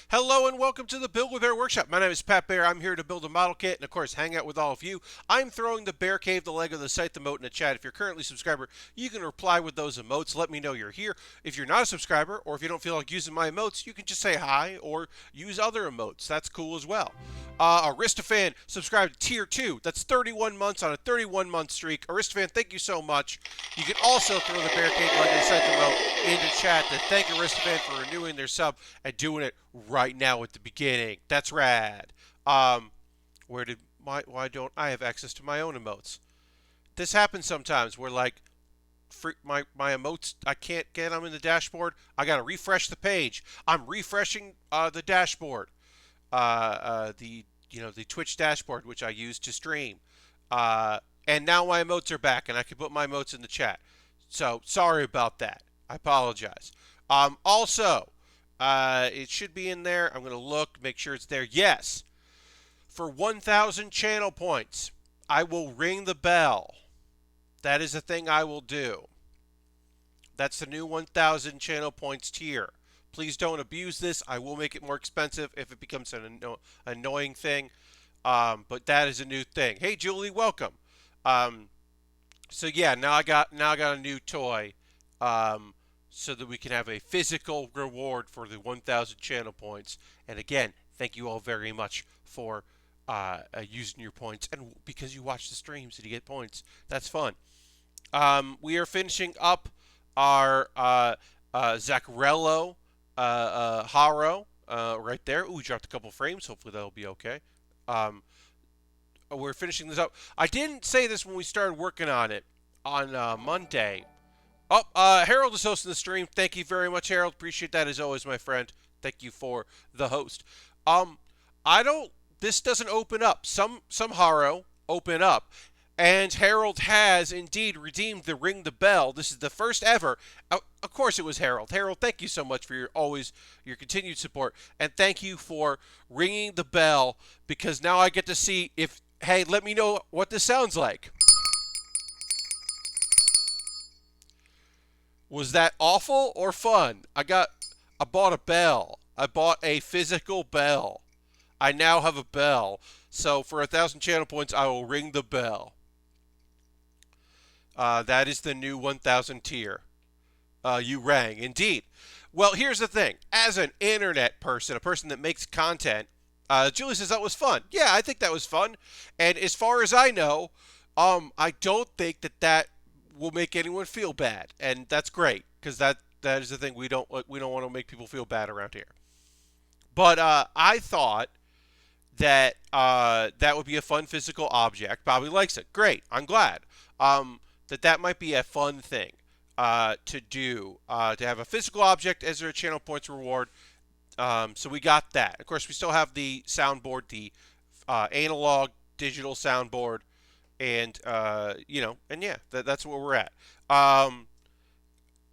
Hello and welcome to the Build With Baer Workshop. My name is Pat Baer. I'm here to build a model kit and, of course, hang out with all of you. I'm throwing the Bear Cave, the Lego, the site, the emote in the chat. If you're currently a subscriber, you can reply with those emotes. Let me know you're here. If you're not a subscriber or if you don't feel like using my emotes, you can just say hi or use other emotes. That's cool as well. Aristofan subscribed to Tier 2. That's 31 months on a 31-month streak. Aristofan, thank you so much. You can also throw the Bear Cave, Lego, the site, the emote into chat to thank Aristofan for renewing their sub and doing it right now at the beginning. That's rad. Where did why don't I have access to my own emotes? This happens sometimes where like my emotes, I can't get them in the dashboard. I gotta refresh the page. I'm refreshing the dashboard, the Twitch dashboard which I use to stream, and now my emotes are back and I can put my emotes in the chat. So sorry about that. I apologize. Also, it should be in there. I'm going to look, make sure it's there. Yes. For 1,000 channel points, I will ring the bell. That is a thing I will do. That's the new 1,000 channel points tier. Please don't abuse this. I will make it more expensive if it becomes an annoying thing. But that is a new thing. Hey, Julie, welcome. So yeah, now I got a new toy. So that we can have a physical reward for the 1,000 channel points. And again, thank you all very much for using your points. And because you watch the streams and you get points, that's fun. We are finishing up our Zakrello HARO right there. Ooh, we dropped a couple frames. Hopefully that'll be okay. We're finishing this up. I didn't say this when we started working on it on Monday. Oh, Harold is hosting the stream. Thank you very much, Harold. Appreciate that as always, my friend. Thank you for the host. I don't. This doesn't open up. Some Haro open up, and Harold has indeed redeemed the ring the bell. This is the first ever. Of course, it was Harold. Harold, thank you so much for your continued support, and thank you for ringing the bell because now I get to see if. Hey, let me know what this sounds like. Was that awful or fun? I bought a bell. I bought a physical bell. I now have a bell. So for 1,000 channel points, I will ring the bell. That is the new 1,000 tier. You rang, indeed. Well, here's the thing. As an internet person, a person that makes content, Julie says that was fun. Yeah, I think that was fun. And as far as I know, I don't think that will make anyone feel bad, and that's great because that is the thing. We don't want to make people feel bad around here. But I thought that that would be a fun physical object. Bobby likes it. Great. I'm glad. That might be a fun thing to do, to have a physical object as a channel points reward. So we got that. Of course, we still have the soundboard, the analog digital soundboard, and and yeah, that's where we're at.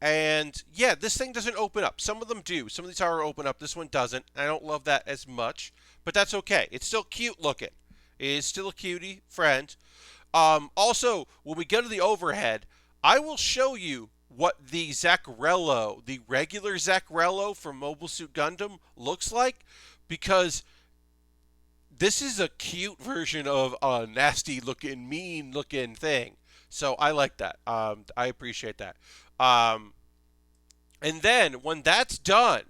And yeah, this thing doesn't open up. Some of them do. Some of these are open up. This one doesn't. I don't love that as much, but that's okay. It's still cute looking. It is still a cutie friend. Also, when we go to the overhead, I will show you what the Zakrello, the regular Zakrello from Mobile Suit Gundam looks like, because this is a cute version of a nasty looking, mean looking thing. So I like that. I appreciate that. And then when that's done,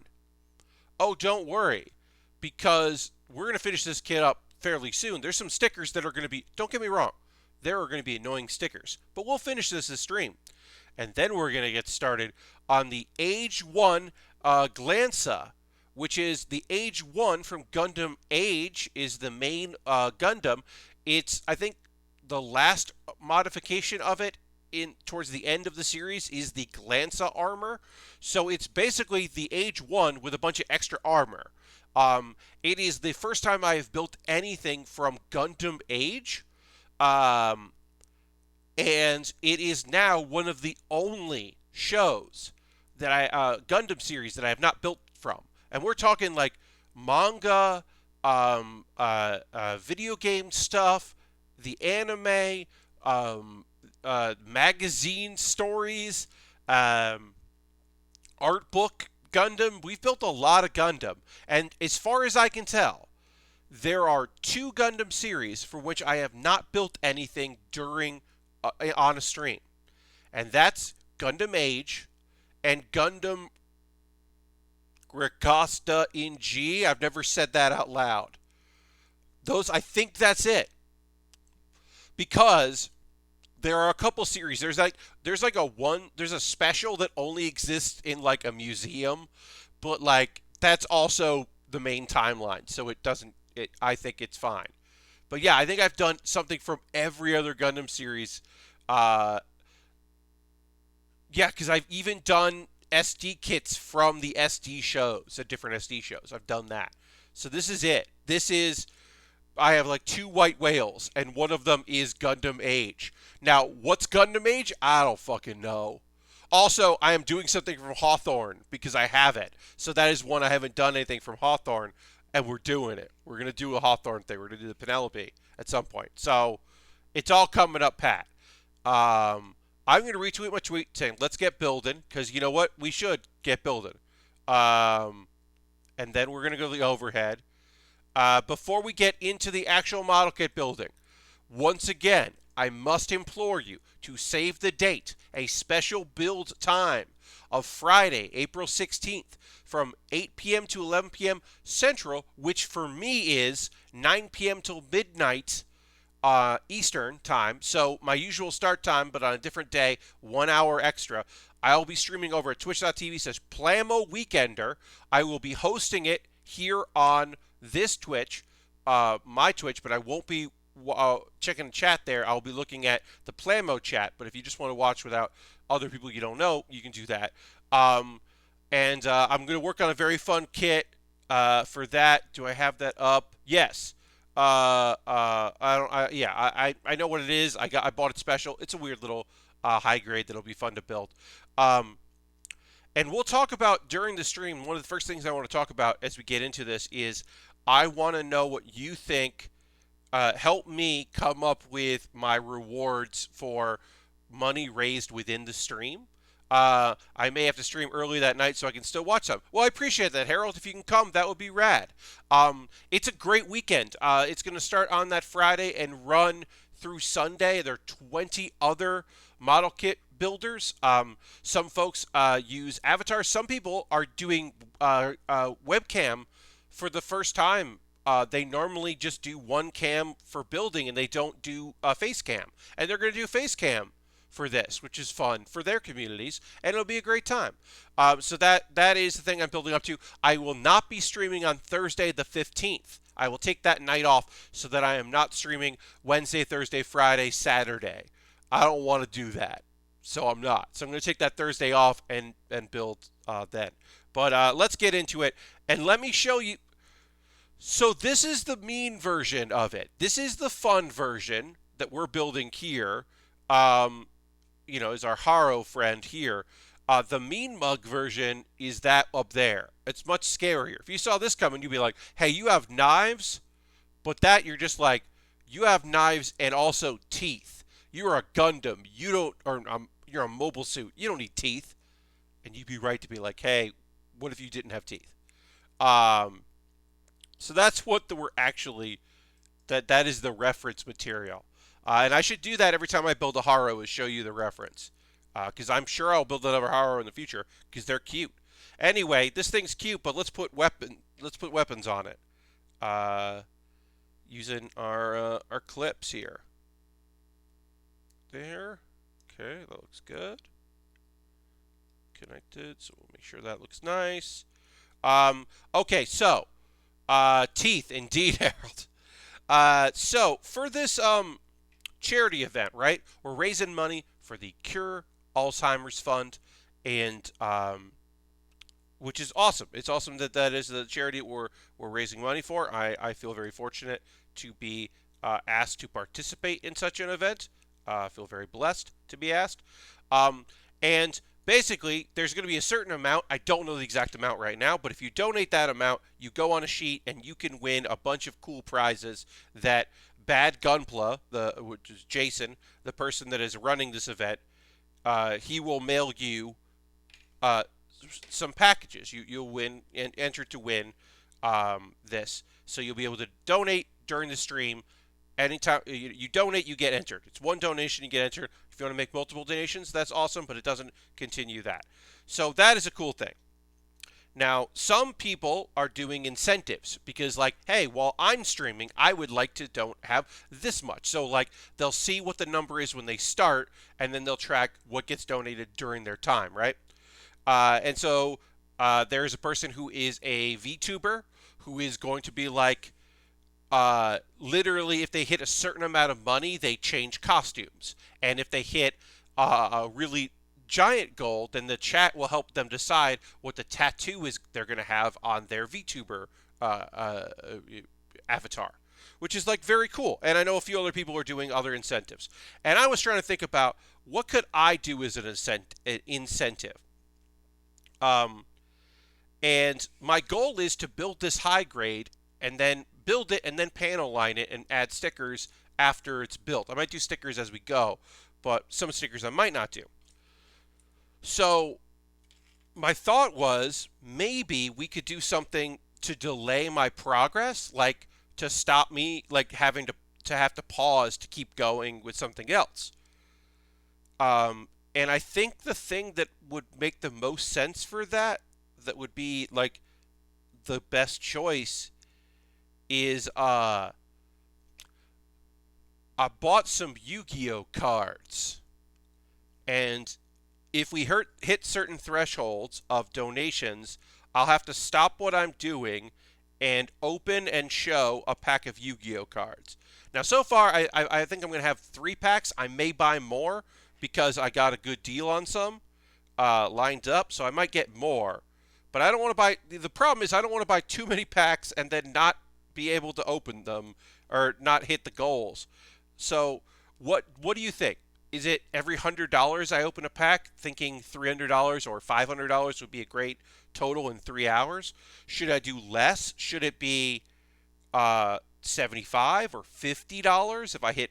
oh, don't worry, because we're going to finish this kit up fairly soon. There's some stickers that are going to be, don't get me wrong, there are going to be annoying stickers, but we'll finish this stream. And then we're going to get started on the AGE-1 Glansa, which is the AGE-1 from Gundam AGE, is the main Gundam. It's, I think, the last modification of it towards the end of the series is the Glansa armor. So it's basically the AGE-1 with a bunch of extra armor. It is the first time I have built anything from Gundam AGE. And it is now one of the only shows that Gundam series that I have not built from. And we're talking like manga, video game stuff, the anime, magazine stories, art book Gundam. We've built a lot of Gundam, and as far as I can tell, there are 2 Gundam series for which I have not built anything during on a stream, and that's Gundam Age and Gundam Reincarnated in G. I've never said that out loud. Those, I think that's it, because there are a couple series. There's a special that only exists in like a museum, but like that's also the main timeline, so it doesn't. I think it's fine. But yeah, I think I've done something from every other Gundam series. Uh, yeah, because I've even done SD kits from the SD shows, the different SD shows. I've done that. So this is it. I have like 2 white whales, and one of them is Gundam Age. Now, what's Gundam Age? I don't fucking know. Also, I am doing something from Hawthorne because I have it. So that is one I haven't done anything from Hawthorne, and we're doing it. We're going to do a Hawthorne thing. We're going to do the Penelope at some point. So it's all coming up, Pat. I'm going to retweet my tweet saying, let's get building, because you know what? We should get building. And then we're going to go to the overhead. Before we get into the actual model kit building, once again, I must implore you to save the date, a special build time of Friday, April 16th, from 8 p.m. to 11 p.m. Central, which for me is 9 p.m. till midnight Eastern time. So my usual start time, but on a different day, 1 hour extra. I'll be streaming over at twitch.tv/Plamo Weekender. I will be hosting it here on this Twitch, my Twitch, but I won't be checking the chat there. I'll be looking at the Plamo chat, but if you just want to watch without other people you don't know, you can do that. And I'm going to work on a very fun kit for that. Do I have that up? Yes. I don't. I know what it is. I bought it special. It's a weird little high grade that'll be fun to build. And we'll talk about during the stream. One of the first things I want to talk about as we get into this is I want to know what you think. Help me come up with my rewards for money raised within the stream. I may have to stream early that night so I can still watch them. Well, I appreciate that, Harold. If you can come, that would be rad. It's a great weekend. It's going to start on that Friday and run through Sunday. There are 20 other model kit builders. Some folks use avatars. Some people are doing webcam for the first time. They normally just do one cam for building and they don't do face cam. And they're going to do face cam for this, which is fun for their communities, and it'll be a great time. So that is the thing I'm building up to. I will not be streaming on Thursday the 15th. I will take that night off so that I am not streaming Wednesday, Thursday, Friday, Saturday. I don't want to do that, so I'm not. So I'm going to take that Thursday off and build then. But let's get into it, and let me show you. So this is the mean version of it. This is the fun version that we're building here. Is our Haro friend here. The mean mug version is that up there. It's much scarier. If you saw this coming, you'd be like, hey, you have knives? But that, you're just like, you have knives and also teeth. You're a Gundam. You're a mobile suit. You don't need teeth. And you'd be right to be like, hey, what if you didn't have teeth? So that's what we're actually, that is the reference material. And I should do that every time I build a Haro, is show you the reference. Because I'm sure I'll build another Haro in the future, because they're cute. Anyway, this thing's cute, but let's put weapons on it. Using our clips here. There. Okay, that looks good. Connected, so we'll make sure that looks nice. Okay, so teeth, indeed, Harold. So for this charity event, right? We're raising money for the Cure Alzheimer's Fund, and which is awesome. It's awesome that is the charity we're raising money for. I feel very fortunate to be asked to participate in such an event. I feel very blessed to be asked. And basically, there's going to be a certain amount. I don't know the exact amount right now, but if you donate that amount, you go on a sheet and you can win a bunch of cool prizes that Bad Gunpla, which is Jason, the person that is running this event, he will mail you some packages. You'll win and enter to win this. So you'll be able to donate during the stream. Anytime you donate, you get entered. It's one donation, you get entered. If you want to make multiple donations, that's awesome, but it doesn't continue that. So that is a cool thing. Now, some people are doing incentives because, like, hey, while I'm streaming, I would like to don't have this much. So, like, they'll see what the number is when they start, and then they'll track what gets donated during their time, right? And so there's a person who is a VTuber who is going to be like, literally, if they hit a certain amount of money, they change costumes. And if they hit a really giant goal, then the chat will help them decide what the tattoo is they're going to have on their VTuber avatar, which is like very cool. And I know a few other people are doing other incentives. And I was trying to think about what could I do as an incentive. And my goal is to build this high grade and then build it and then panel line it and add stickers after it's built. I might do stickers as we go, but some stickers I might not do. So my thought was maybe we could do something to delay my progress, like to stop me like having to have to pause to keep going with something else. And I think the thing that would make the most sense for that would be like the best choice is I bought some Yu-Gi-Oh cards, and if we hit certain thresholds of donations, I'll have to stop what I'm doing and open and show a pack of Yu-Gi-Oh cards. Now, so far, I think I'm going to have 3 packs. I may buy more because I got a good deal on some lined up, so I might get more. But I don't want to buy. The problem is I don't want to buy too many packs and then not be able to open them or not hit the goals. So what do you think? Is it every $100 I open a pack, thinking $300 or $500 would be a great total in 3 hours? Should I do less? Should it be $75 or $50 if I hit,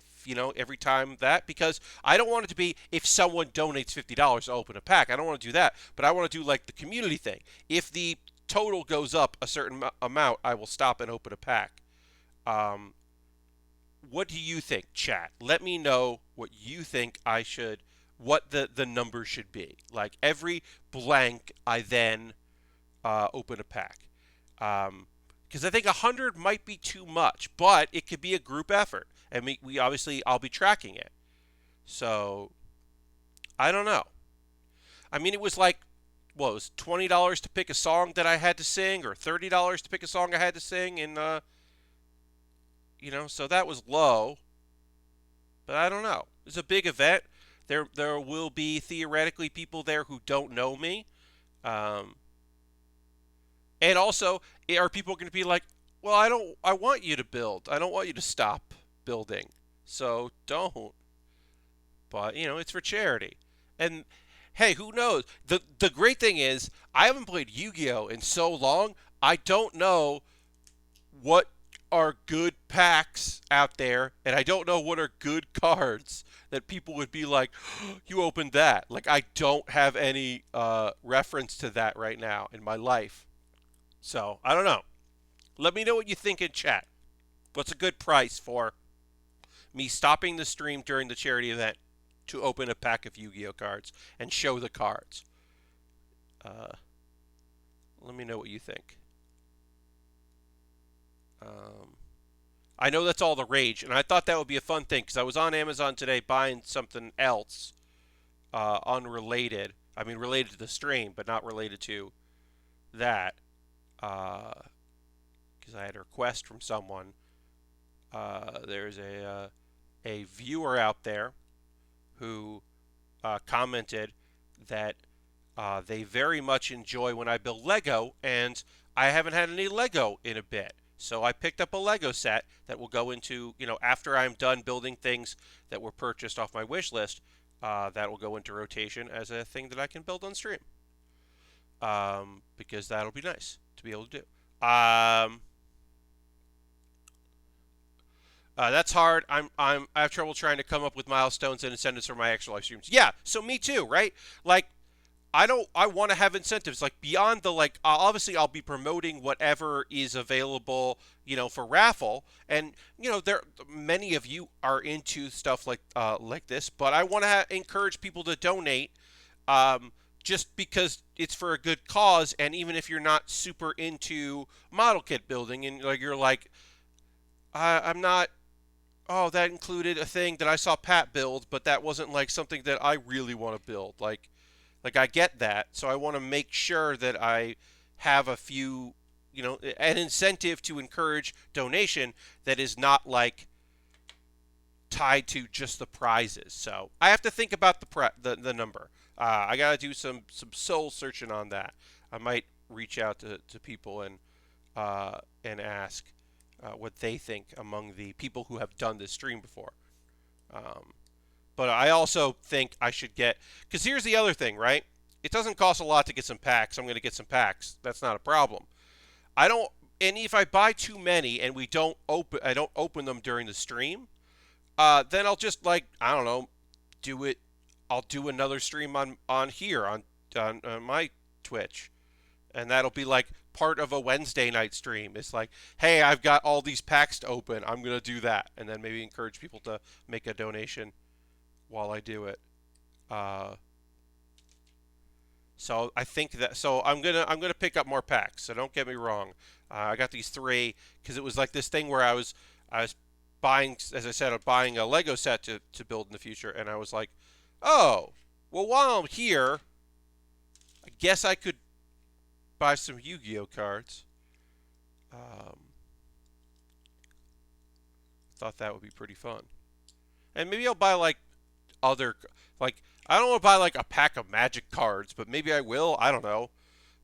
every time that? Because I don't want it to be if someone donates $50 to open a pack. I don't want to do that, but I want to do like the community thing. If the total goes up a certain amount, I will stop and open a pack. What do you think, chat? Let me know what you think what the number should be. Like every blank, I then open a pack. Because I think 100 might be too much, but it could be a group effort. And we obviously, I'll be tracking it. So, I don't know. I mean, it was like, what, it was $20 to pick a song that I had to sing, or $30 to pick a song I had to sing, and, so that was low. But I don't know. It's a big event. There will be theoretically people there who don't know me. And also, are people going to be like, well, I want you to build. I don't want you to stop building. So don't. But, it's for charity. And hey, who knows? The great thing is, I haven't played Yu-Gi-Oh in so long, I don't know what are good packs out there, and I don't know what are good cards that people would be like, oh, you opened that. Like, I don't have any reference to that right now in my life. So, I don't know. Let me know what you think in chat. What's a good price for me stopping the stream during the charity event to open a pack of Yu-Gi-Oh cards and show the cards? Let me know what you think. I know that's all the rage, and I thought that would be a fun thing because I was on Amazon today buying something else unrelated. I mean, related to the stream, but not related to that. Because I had a request from someone. There's a viewer out there who commented that they very much enjoy when I build Lego, and I haven't had any Lego in a bit. So I picked up a Lego set that will go into, after I'm done building things that were purchased off my wish list, that will go into rotation as a thing that I can build on stream. Because that'll be nice to be able to do. That's hard. I have trouble trying to come up with milestones and incentives for my extra live streams. Yeah, so me too, right? Like, I want to have incentives like beyond the like obviously I'll be promoting whatever is available, for raffle, and there many of you are into stuff like this, but I want to encourage people to donate, um, just because it's for a good cause. And even if you're not super into model kit building and like you're like, I'm not. Oh, that included a thing that I saw Pat build, but that wasn't like something that I really want to build. Like I get that, so I want to make sure that I have a few, an incentive to encourage donation that is not like tied to just the prizes. So I have to think about the number. I got to do some soul searching on that. I might reach out to people and ask what they think among the people who have done this stream before. Um, but I also think I should get, because here's the other thing, right? It doesn't cost a lot to get some packs. I'm going to get some packs. That's not a problem. I don't, and if I buy too many and I don't open them during the stream, then I'll just like, I don't know, do it. I'll do another stream on here on my Twitch, and that'll be like part of a Wednesday night stream. It's like, hey, I've got all these packs to open. I'm gonna do that, and then maybe encourage people to make a donation while I do it. Uh, so I think that so I'm gonna pick up more packs. So don't get me wrong. I got these three because it was like this thing where I was buying, as I said, I'm buying a Lego set to build in the future, and I was like, oh, well, while I'm here, I guess I could buy some Yu-Gi-Oh cards. Um, Thought that would be pretty fun, and maybe I'll buy like other like I don't want to buy like a pack of Magic cards, but maybe I will. I don't know.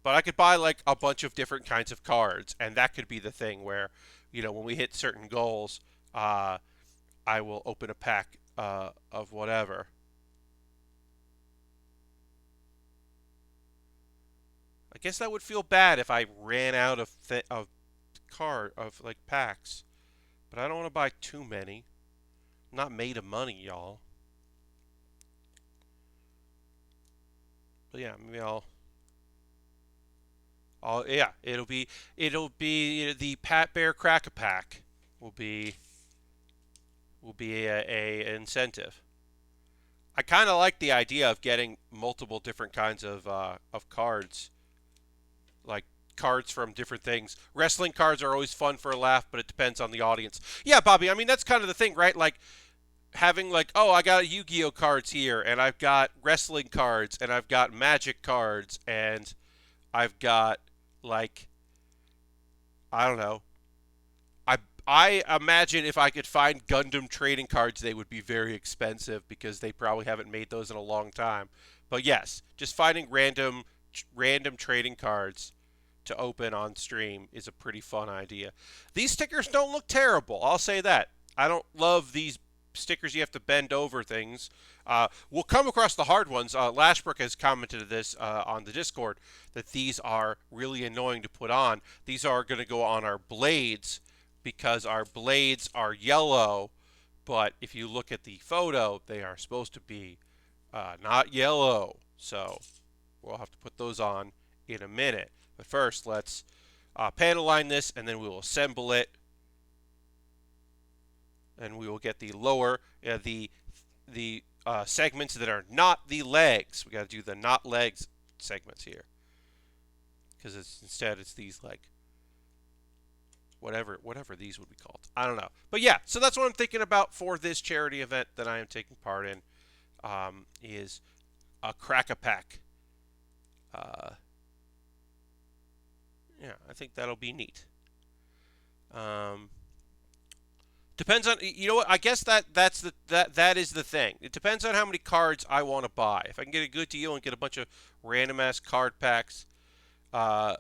But I could buy like a bunch of different kinds of cards, and that could be the thing where, when we hit certain goals, uh, I will open a pack of whatever. I guess that would feel bad if I ran out of like packs, but I don't want to buy too many. I'm not made of money, y'all. But yeah, maybe yeah, it'll be the Pat Bear Crack a Pack will be a incentive. I kind of like the idea of getting multiple different kinds of cards, like cards from different things. Wrestling cards are always fun for a laugh, but it depends on the audience. Yeah, Bobby. I mean, that's kind of the thing, right? Like having like, oh, I got Yu-Gi-Oh cards here, and I've got wrestling cards, and I've got Magic cards, and I've got like, I don't know. I I imagine if I could find Gundam trading cards, they would be very expensive because they probably haven't made those in a long time. But yes, just finding random trading cards to open on stream is a pretty fun idea. These stickers don't look terrible. I'll say that. I don't love these stickers you have to bend over things. We'll come across the hard ones. Lashbrook has commented this on the Discord that these are really annoying to put on. These are going to go on our blades because our blades are yellow, but if you look at the photo, they are supposed to be not yellow. So we'll have to put those on in a minute. But first, let's panel line this, and then we will assemble it, and we will get the lower the segments that are not the legs. We got to do the not legs segments here, because instead it's these like whatever these would be called. I don't know, but yeah. So that's what I'm thinking about for this charity event that I am taking part in. Is a crack-a-pack. Yeah, I think that'll be neat. Depends on, you know what, I guess that is the thing. It depends on how many cards I want to buy. If I can get a good deal and get a bunch of random ass card packs uh,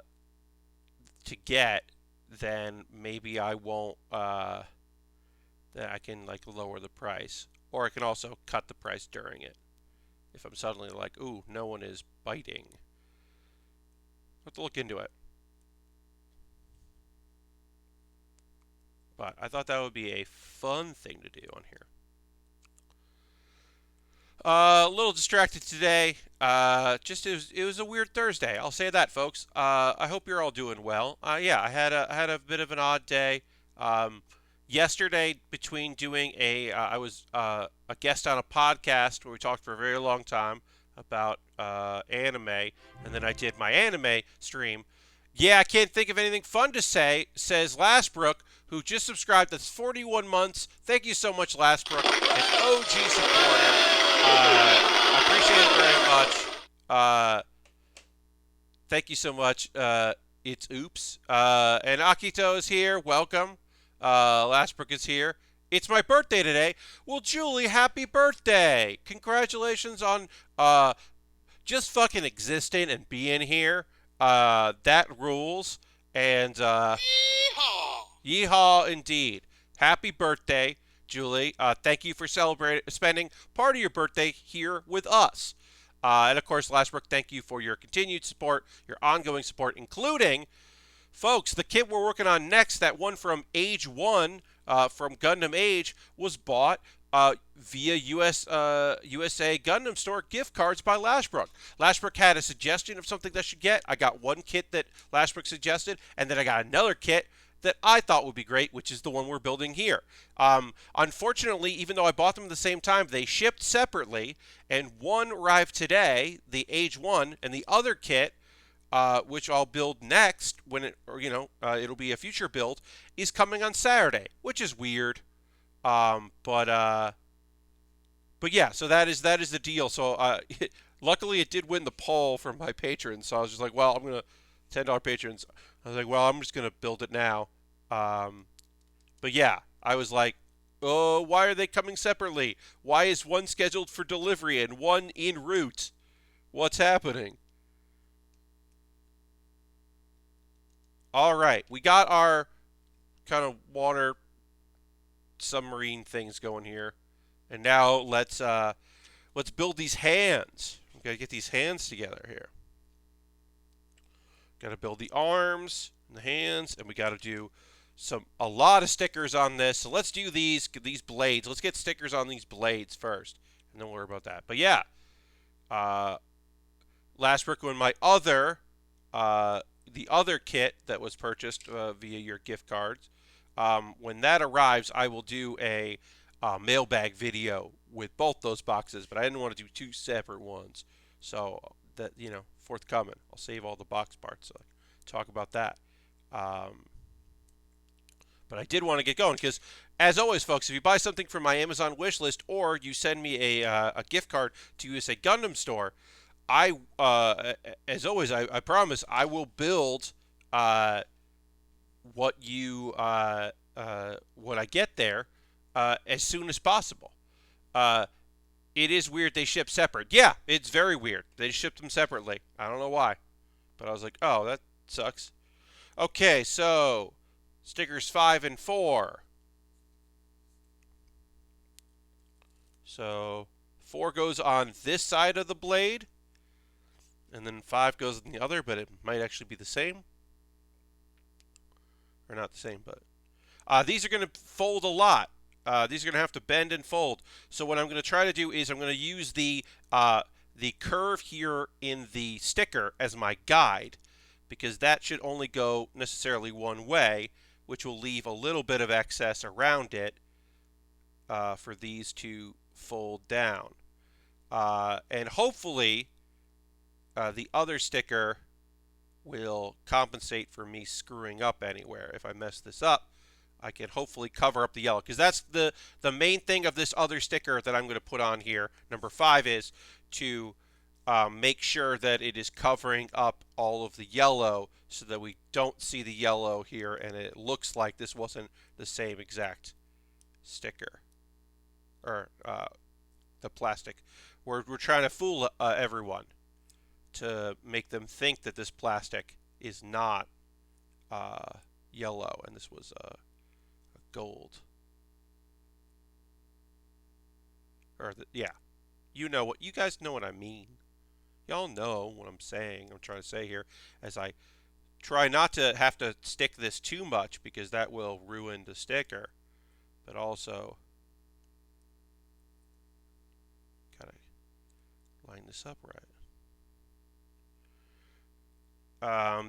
to get, then maybe I won't. Then I can like lower the price, or I can also cut the price during it. If I'm suddenly like, ooh, no one is biting, I have to look into it. But I thought that would be a fun thing to do on here. A little distracted today. Just it was a weird Thursday. I'll say that, folks. I hope you're all doing well. Yeah, I had a bit of an odd day. Um, Yesterday, between doing I was a guest on a podcast where we talked for a very long time about anime, and then I did my anime stream. Yeah, I can't think of anything fun to say, says Lastbrook, who just subscribed. That's 41 months. Thank you so much, Lastbrook, an OG supporter. I appreciate it very much. Thank you so much. It's Oops. And Akito is here. Welcome. Lastbrook is here. It's my birthday today. Well, Julie, happy birthday. Congratulations on just fucking existing and being here. That rules. And yeehaw indeed. Happy birthday, Julie. Thank you for spending part of your birthday here with us. And of course, Lastbrook, thank you for your continued support, your ongoing support, including, folks, the kit we're working on next, that one from AGE-1 from Gundam Age, was bought via USA Gundam Store gift cards by Lashbrook. Lashbrook had a suggestion of something that I should get. I got one kit that Lashbrook suggested, and then I got another kit that I thought would be great, which is the one we're building here. Unfortunately, even though I bought them at the same time, they shipped separately, and one arrived today, the AGE-1, and the other kit, which I'll build next when it'll be a future build, is coming on Saturday, which is weird. But yeah, so that is the deal. So luckily it did win the poll from my patrons. So I was just like, well, I'm gonna $10 patrons. I was like, well, I'm just gonna build it now. But yeah, I was like, oh, why are they coming separately? Why is one scheduled for delivery and one en route? What's happening? All right, we got our kind of water submarine things going here, and now let's build these hands. We gotta get these hands together here. Gotta build the arms and the hands, and we gotta do a lot of stickers on this. So let's do these blades. Let's get stickers on these blades first, and then we'll worry about that. But yeah, Lastbrook, when my other the other kit that was purchased via your gift cards, when that arrives, I will do a mailbag video with both those boxes, but I didn't want to do two separate ones. So that, forthcoming. I'll save all the box parts so I can talk about that. But I did want to get going because, as always, folks, if you buy something from my Amazon wish list or you send me a gift card to USA Gundam Store, as always, I promise I will build what I get there as soon as possible. It is weird they ship separate. Yeah, it's very weird. They shipped them separately. I don't know why, but I was like, oh, that sucks. Okay, so stickers 5 and 4. So 4 goes on this side of the blade, and then 5 goes on the other, but it might actually be the same. Or not the same, but these are going to fold a lot. These are going to have to bend and fold. So what I'm going to try to do is I'm going to use the curve here in the sticker as my guide, because that should only go necessarily one way, which will leave a little bit of excess around it for these to fold down. And hopefully the other sticker will compensate for me screwing up anywhere. If I mess this up, I can hopefully cover up the yellow, because that's the main thing of this other sticker that I'm going to put on here. Number 5 is to make sure that it is covering up all of the yellow so that we don't see the yellow here and it looks like this wasn't the same exact sticker or the plastic. We're trying to fool everyone to make them think that this plastic is not yellow and this was gold. Or yeah, you guys know what I mean. Y'all know what I'm saying. I'm trying to say here as I try not to have to stick this too much because that will ruin the sticker, but also gotta line this up right.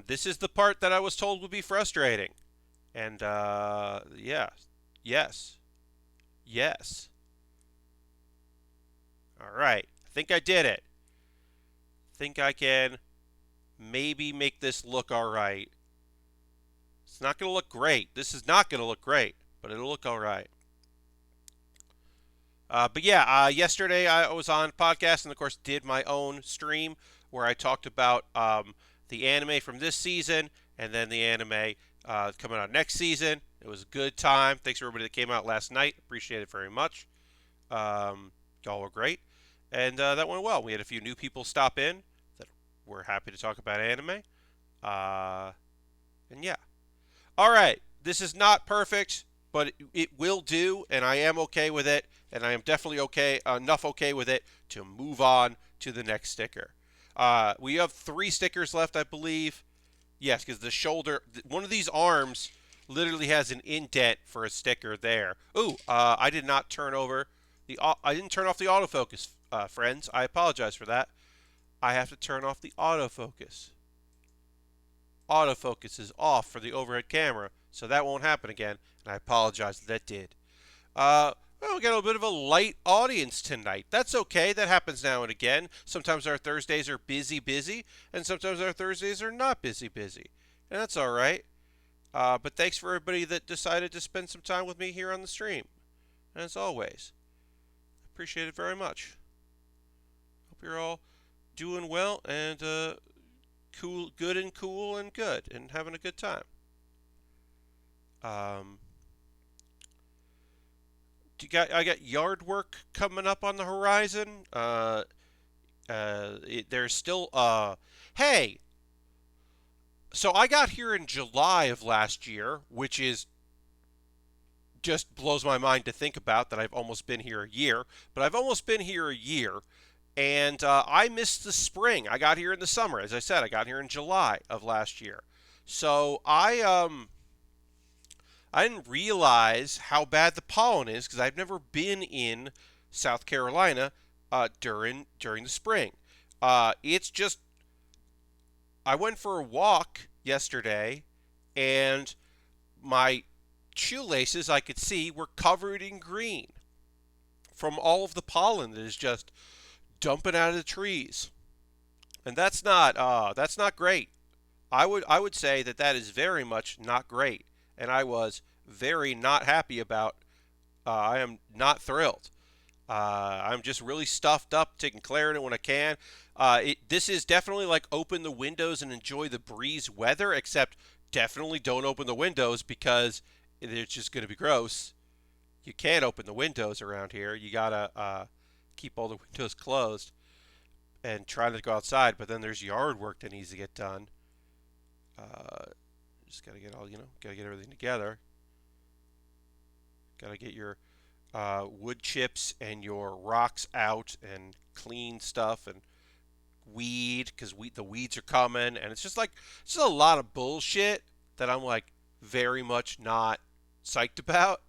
This is the part that I was told would be frustrating. And, yeah. Yes. Yes. Alright. I think I did it. Think I can maybe make this look alright. It's not going to look great. This is not going to look great, but it'll look alright. But yeah, yesterday I was on podcast and of course did my own stream where I talked about the anime from this season and then the anime coming out next season. It was a good time. Thanks for everybody that came out last night. Appreciate it very much. Y'all were great, and that went well. We had a few new people stop in that were happy to talk about anime. And yeah, all right. This is not perfect, but it will do, and I am okay with it, and I am definitely enough okay with it to move on to the next sticker. We have 3 stickers left, I believe. Yes, because the shoulder, one of these arms literally has an indent for a sticker there. Ooh, I did not turn over I didn't turn off the autofocus, friends. I apologize for that. I have to turn off the autofocus. Autofocus is off for the overhead camera, so that won't happen again, and I apologize that did. Well, we got a bit of a light audience tonight. That's okay. That happens now and again. Sometimes our Thursdays are busy, and sometimes our Thursdays are not busy. And that's all right. But thanks for everybody that decided to spend some time with me here on the stream. And as always, appreciate it very much. Hope you're all doing well and good and good and having a good time. I got yard work coming up on the horizon. There's still hey. So I got here in July of last year, which is just blows my mind to think about that I've almost been here a year. But I've almost been here a year, and I missed the spring. I got here in the summer, as I said. I got here in July of last year, so I didn't realize how bad the pollen is because I've never been in South Carolina during the spring. It's just I went for a walk yesterday, and my shoelaces I could see were covered in green from all of the pollen that is just dumping out of the trees, and that's not great. I would say that is very much not great, and I was very not happy about. I am not thrilled. I'm just really stuffed up, taking Claritin when I can. This is definitely like open the windows and enjoy the breeze weather, except definitely don't open the windows because it's just going to be gross. You can't open the windows around here. You gotta keep all the windows closed and try to go outside. But then there's yard work that needs to get done. Just gotta get gotta get everything together. Gotta get your wood chips and your rocks out and clean stuff and weed because the weeds are coming, and it's just a lot of bullshit that I'm like very much not psyched about.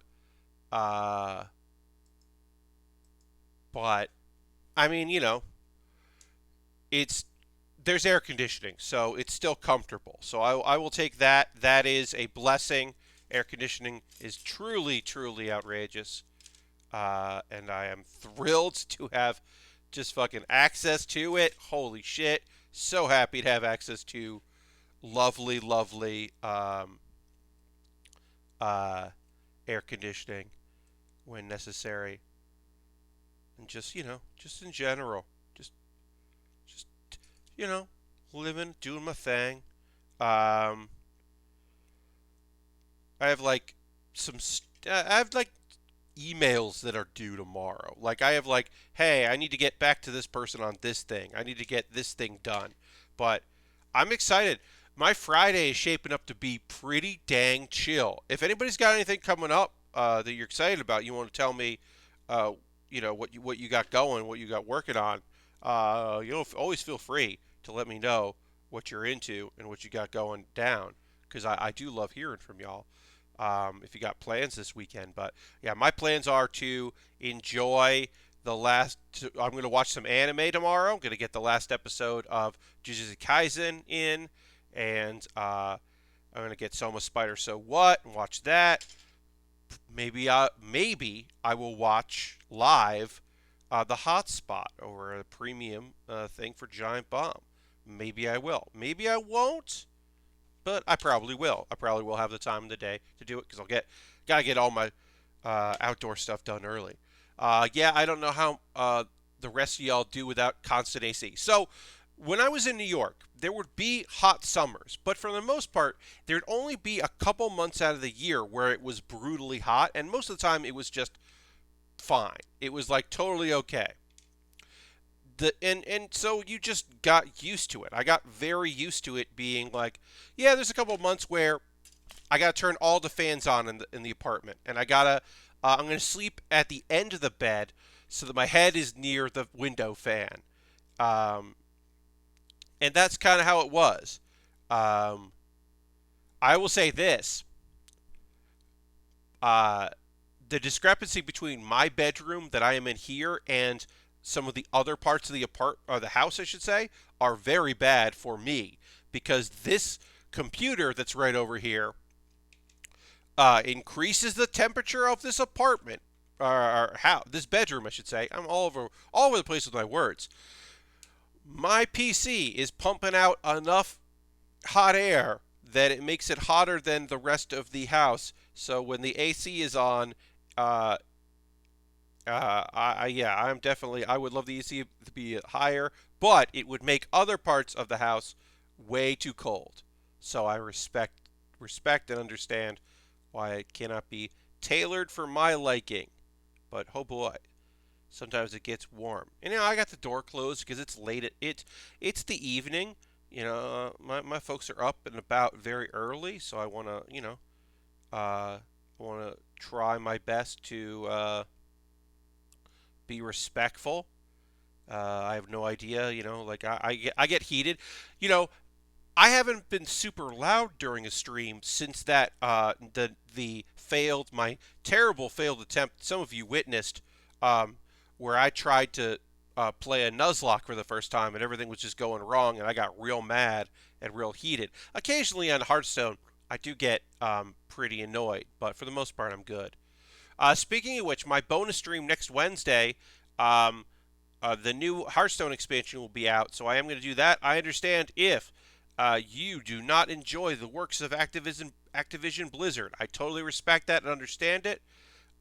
But I mean, it's there's air conditioning, so it's still comfortable. So I will take that. That is a blessing. Air conditioning is truly outrageous, and I am thrilled to have just fucking access to it. Holy shit! So happy to have access to lovely air conditioning when necessary, and just in general, just living, doing my thing. I have like I have like emails that are due tomorrow. Like I have like, hey, I need to get back to this person on this thing. I need to get this thing done. But I'm excited. My Friday is shaping up to be pretty dang chill. If anybody's got anything coming up that you're excited about, you want to tell me, what you got going, what you got working on. Always feel free to let me know what you're into and what you got going down, because I do love hearing from y'all. If you got plans this weekend. But yeah, my plans are to enjoy I'm going to watch some anime tomorrow. I'm going to get the last episode of Jujutsu Kaisen in, and I'm going to get Soma Spider So What and watch that. Maybe I will watch live the Hotspot over a premium thing for Giant Bomb. Maybe I will. Maybe I won't, but I probably will. I probably will have the time of the day to do it because gotta get all my outdoor stuff done early. Yeah, I don't know how the rest of y'all do without constant AC. So when I was in New York, there would be hot summers, but for the most part, there'd only be a couple months out of the year where it was brutally hot, and most of the time it was just fine. It was like totally okay. And so you just got used to it. I got very used to it being like, yeah, there's a couple of months where I gotta turn all the fans on in the apartment, and I'm gonna sleep at the end of the bed so that my head is near the window fan, um, and that's kind of how it was. Um, I will say this: uh, the discrepancy between my bedroom that I am in here and some of the other parts of the house, I should say, are very bad for me because this computer that's right over here increases the temperature of this apartment or how this bedroom, I should say. I'm all over the place with my words. My PC is pumping out enough hot air that it makes it hotter than the rest of the house. So when the AC is on, uh, yeah, I would love the AC to be higher, but it would make other parts of the house way too cold. So I respect and understand why it cannot be tailored for my liking. But oh boy, sometimes it gets warm. And I got the door closed because it's late. It's the evening. My folks are up and about very early, so I want to I want to try my best to be respectful. I have no idea, like I get heated. You know, I haven't been super loud during a stream since that the failed my terrible failed attempt some of you witnessed, um, where I tried to play a Nuzlocke for the first time and everything was just going wrong and I got real mad and real heated. Occasionally on Hearthstone I do get pretty annoyed, but for the most part I'm good. Speaking of which, my bonus stream next Wednesday, um, the new Hearthstone expansion will be out, so I am going to do that. I understand if you do not enjoy the works of Activision Blizzard. I totally respect that and understand it.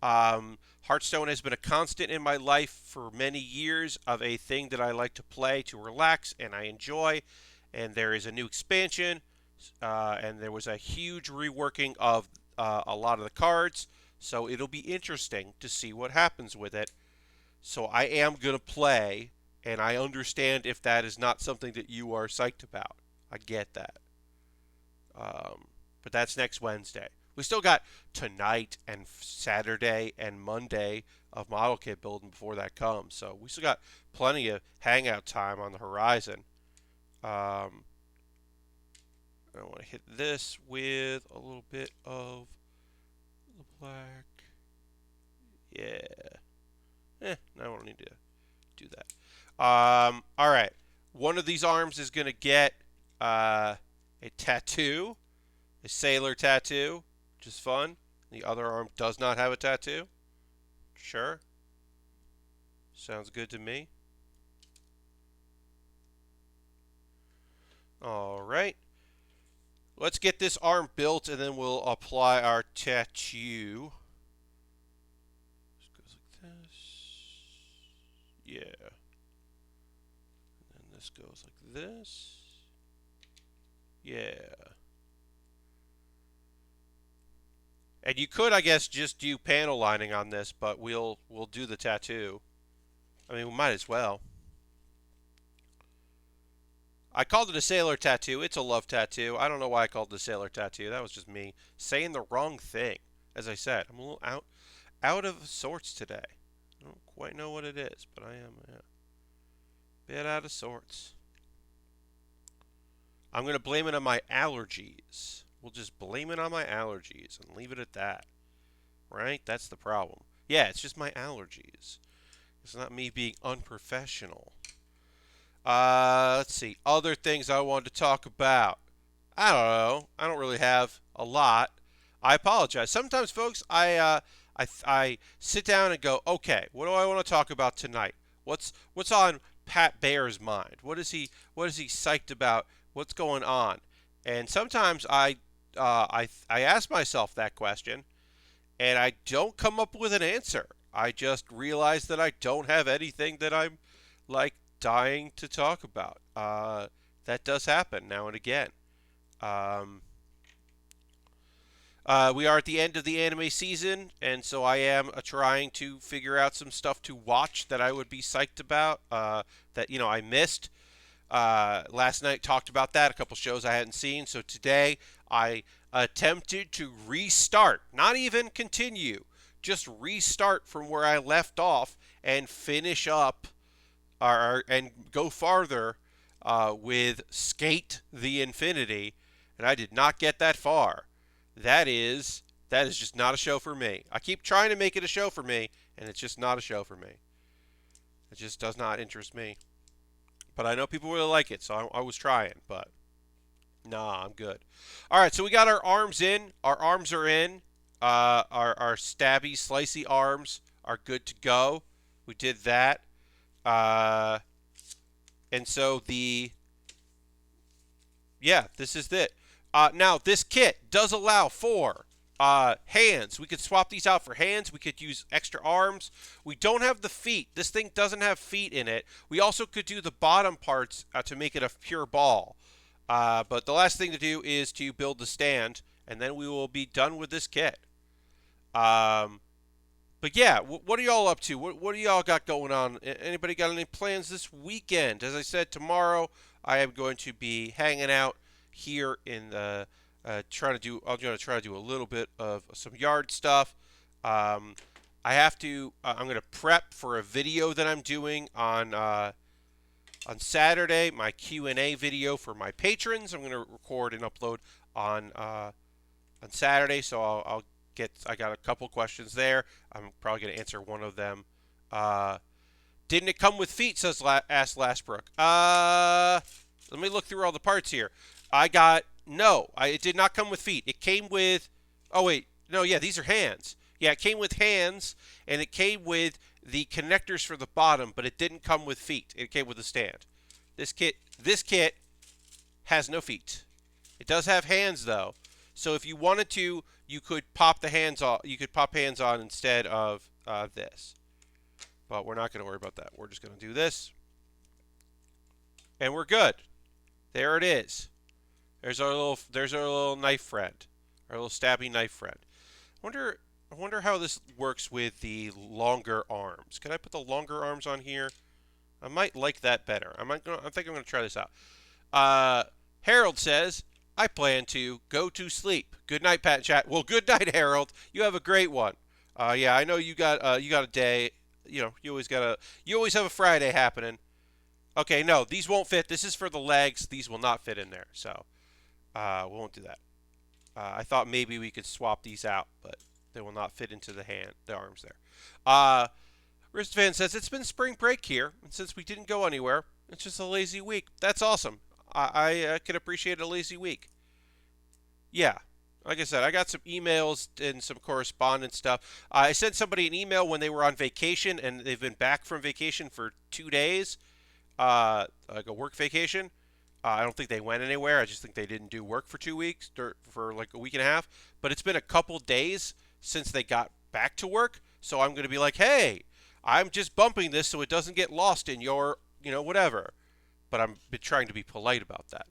Hearthstone has been a constant in my life for many years of a thing that I like to play to relax and I enjoy. And there is a new expansion, and there was a huge reworking of a lot of the cards. So it'll be interesting to see what happens with it. So I am going to play, and I understand if that is not something that you are psyched about. I get that. But that's next Wednesday. We still got tonight and Saturday and Monday of model kit building before that comes. So we still got plenty of hangout time on the horizon. I want to hit this with a little bit of the black. Yeah. I don't need to do that. All right. One of these arms is going to get a tattoo, a sailor tattoo, which is fun. The other arm does not have a tattoo. Sure. Sounds good to me. All right. Let's get this arm built and then we'll apply our tattoo. This goes like this. Yeah. And then this goes like this. Yeah. And you could, I guess, just do panel lining on this, but we'll do the tattoo. I mean, we might as well. I called it a sailor tattoo. It's a love tattoo. I don't know why I called it a sailor tattoo. That was just me saying the wrong thing. As I said, I'm a little out of sorts today. I don't quite know what it is, but I am a bit out of sorts. I'm going to blame it on my allergies. We'll just blame it on my allergies and leave it at that. Right? That's the problem. Yeah, it's just my allergies. It's not me being unprofessional. Let's see. Other things I wanted to talk about. I don't know. I don't really have a lot. I apologize. Sometimes, folks, I sit down and go, okay, what do I want to talk about tonight? What's on Pat Baer's mind? What is he psyched about? What's going on? And sometimes I ask myself that question, and I don't come up with an answer. I just realize that I don't have anything that I'm like dying to talk about. That does happen now and again. Um, we are at the end of the anime season, and so I am trying to figure out some stuff to watch that I would be psyched about. That I missed. Last night talked about that, a couple shows I hadn't seen. So today I attempted to restart, not even continue, just restart from where I left off and finish up and go farther with Skate the Infinity, and I did not get that far. That is just not a show for me. I keep trying to make it a show for me, and it's just not a show for me. It just does not interest me. But I know people really like it, so I was trying, but nah, I'm good. All right, so we got our arms in. Our arms are in. Our stabby, slicey arms are good to go. We did that. And so this is it. Now, this kit does allow for hands. We could swap these out for hands. We could use extra arms. We don't have the feet. This thing doesn't have feet in it. We also could do the bottom parts to make it a pure ball. But the last thing to do is to build the stand, and then we will be done with this kit. But yeah, what are y'all up to? What do y'all got going on? Anybody got any plans this weekend? As I said, tomorrow I am going to be hanging out here in the I'm going to try to do a little bit of some yard stuff. I'm going to prep for a video that I'm doing on Saturday, my Q&A video for my patrons. I'm going to record and upload on Saturday, so I got a couple questions there. I'm probably going to answer one of them. Didn't it come with feet? Asked Lastbrook. Let me look through all the parts here. It did not come with feet. It came with. Oh wait, no, yeah, these are hands. Yeah, it came with hands, and it came with the connectors for the bottom, but it didn't come with feet. It came with a stand. This kit has no feet. It does have hands though. So if you wanted to, you could pop the hands on. You could pop hands on instead of this. But we're not going to worry about that. We're just going to do this, and we're good. There it is. There's our little knife friend, our little stabby knife friend. I wonder how this works with the longer arms. Can I put the longer arms on here? I might like that better. I think I'm going to try this out. Harold says, I plan to go to sleep. Good night, Pat and Chat. Well, good night, Harold. You have a great one. Yeah, I know you got a day. You always have a Friday happening. Okay, no, these won't fit. This is for the legs. These will not fit in there, so we won't do that. I thought maybe we could swap these out, but they will not fit into the arms there. Ristvan says, it's been spring break here, and since we didn't go anywhere, it's just a lazy week. That's awesome. I can appreciate a lazy week. Yeah, like I said, I got some emails and some correspondence stuff. I sent somebody an email when they were on vacation, and they've been back from vacation for 2 days, like a work vacation. I don't think they went anywhere. I just think they didn't do work for 2 weeks, or for like a week and a half. But it's been a couple days since they got back to work, so I'm going to be like, hey, I'm just bumping this so it doesn't get lost in your, whatever. But I'm been trying to be polite about that.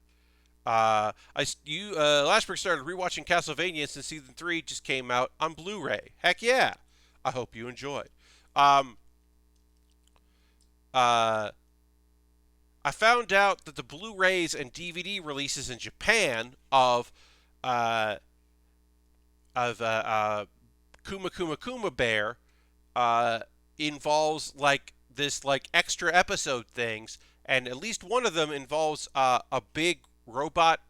Lashberg started rewatching Castlevania since season 3 just came out on Blu-ray. Heck yeah! I hope you enjoyed. I found out that the Blu-rays and DVD releases in Japan of Kuma Kuma Kuma Bear involves like this like extra episode things, and at least one of them involves a big robot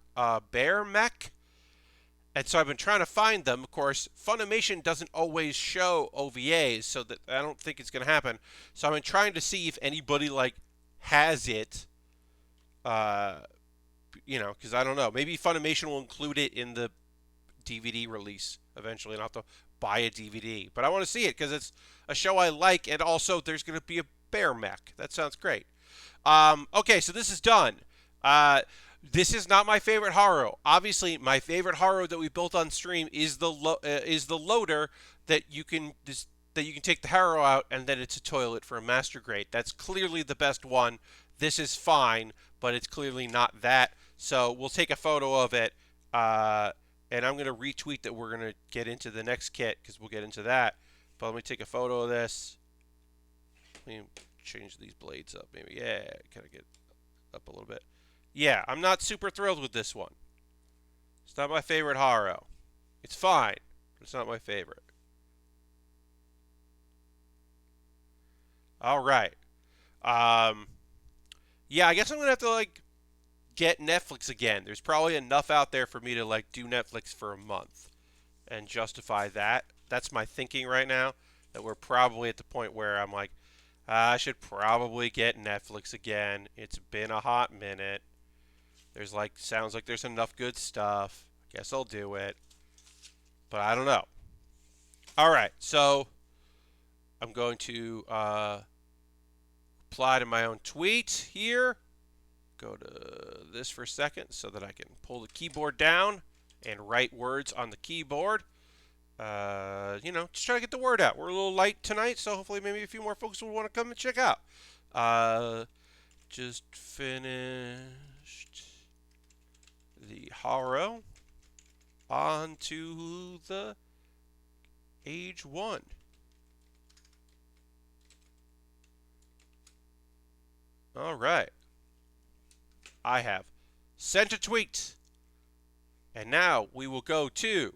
bear mech, And so I've been trying to find them. Of course, Funimation doesn't always show OVAs, so that I don't think it's going to happen. So I've been trying to see if anybody like has it. Uh, because I don't know. Maybe Funimation will include it in the DVD release eventually, and I'll have to buy a DVD. But I want to see it because it's a show I like, and also there's going to be a bear mech. That sounds great. Okay, so this is done. This is not my favorite Haro. Obviously, my favorite Haro that we built on stream is the loader that you can take the Haro out, and then it's a toilet for a master grade. That's clearly the best one. This is fine, but it's clearly not that. So we'll take a photo of it, and I'm going to retweet that we're going to get into the next kit because we'll get into that. But let me take a photo of this. Let me change these blades up, maybe. Yeah, kind of get up a little bit. Yeah, I'm not super thrilled with this one. It's not my favorite Haro. It's fine, but it's not my favorite. All right. Yeah, I guess I'm gonna have to like get Netflix again. There's probably enough out there for me to like do Netflix for a month and justify that. That's my thinking right now. That we're probably at the point where I'm like, I should probably get Netflix again. It's been a hot minute. There's like, sounds like there's enough good stuff. Guess I'll do it. But I don't know. All right, so I'm going to reply to my own tweet here. Go to this for a second so that I can pull the keyboard down and write words on the keyboard. Just try to get the word out. We're a little light tonight, so hopefully maybe a few more folks will want to come and check out. Just finished the Haro onto the AGE-1. All right. I have sent a tweet. And now we will go to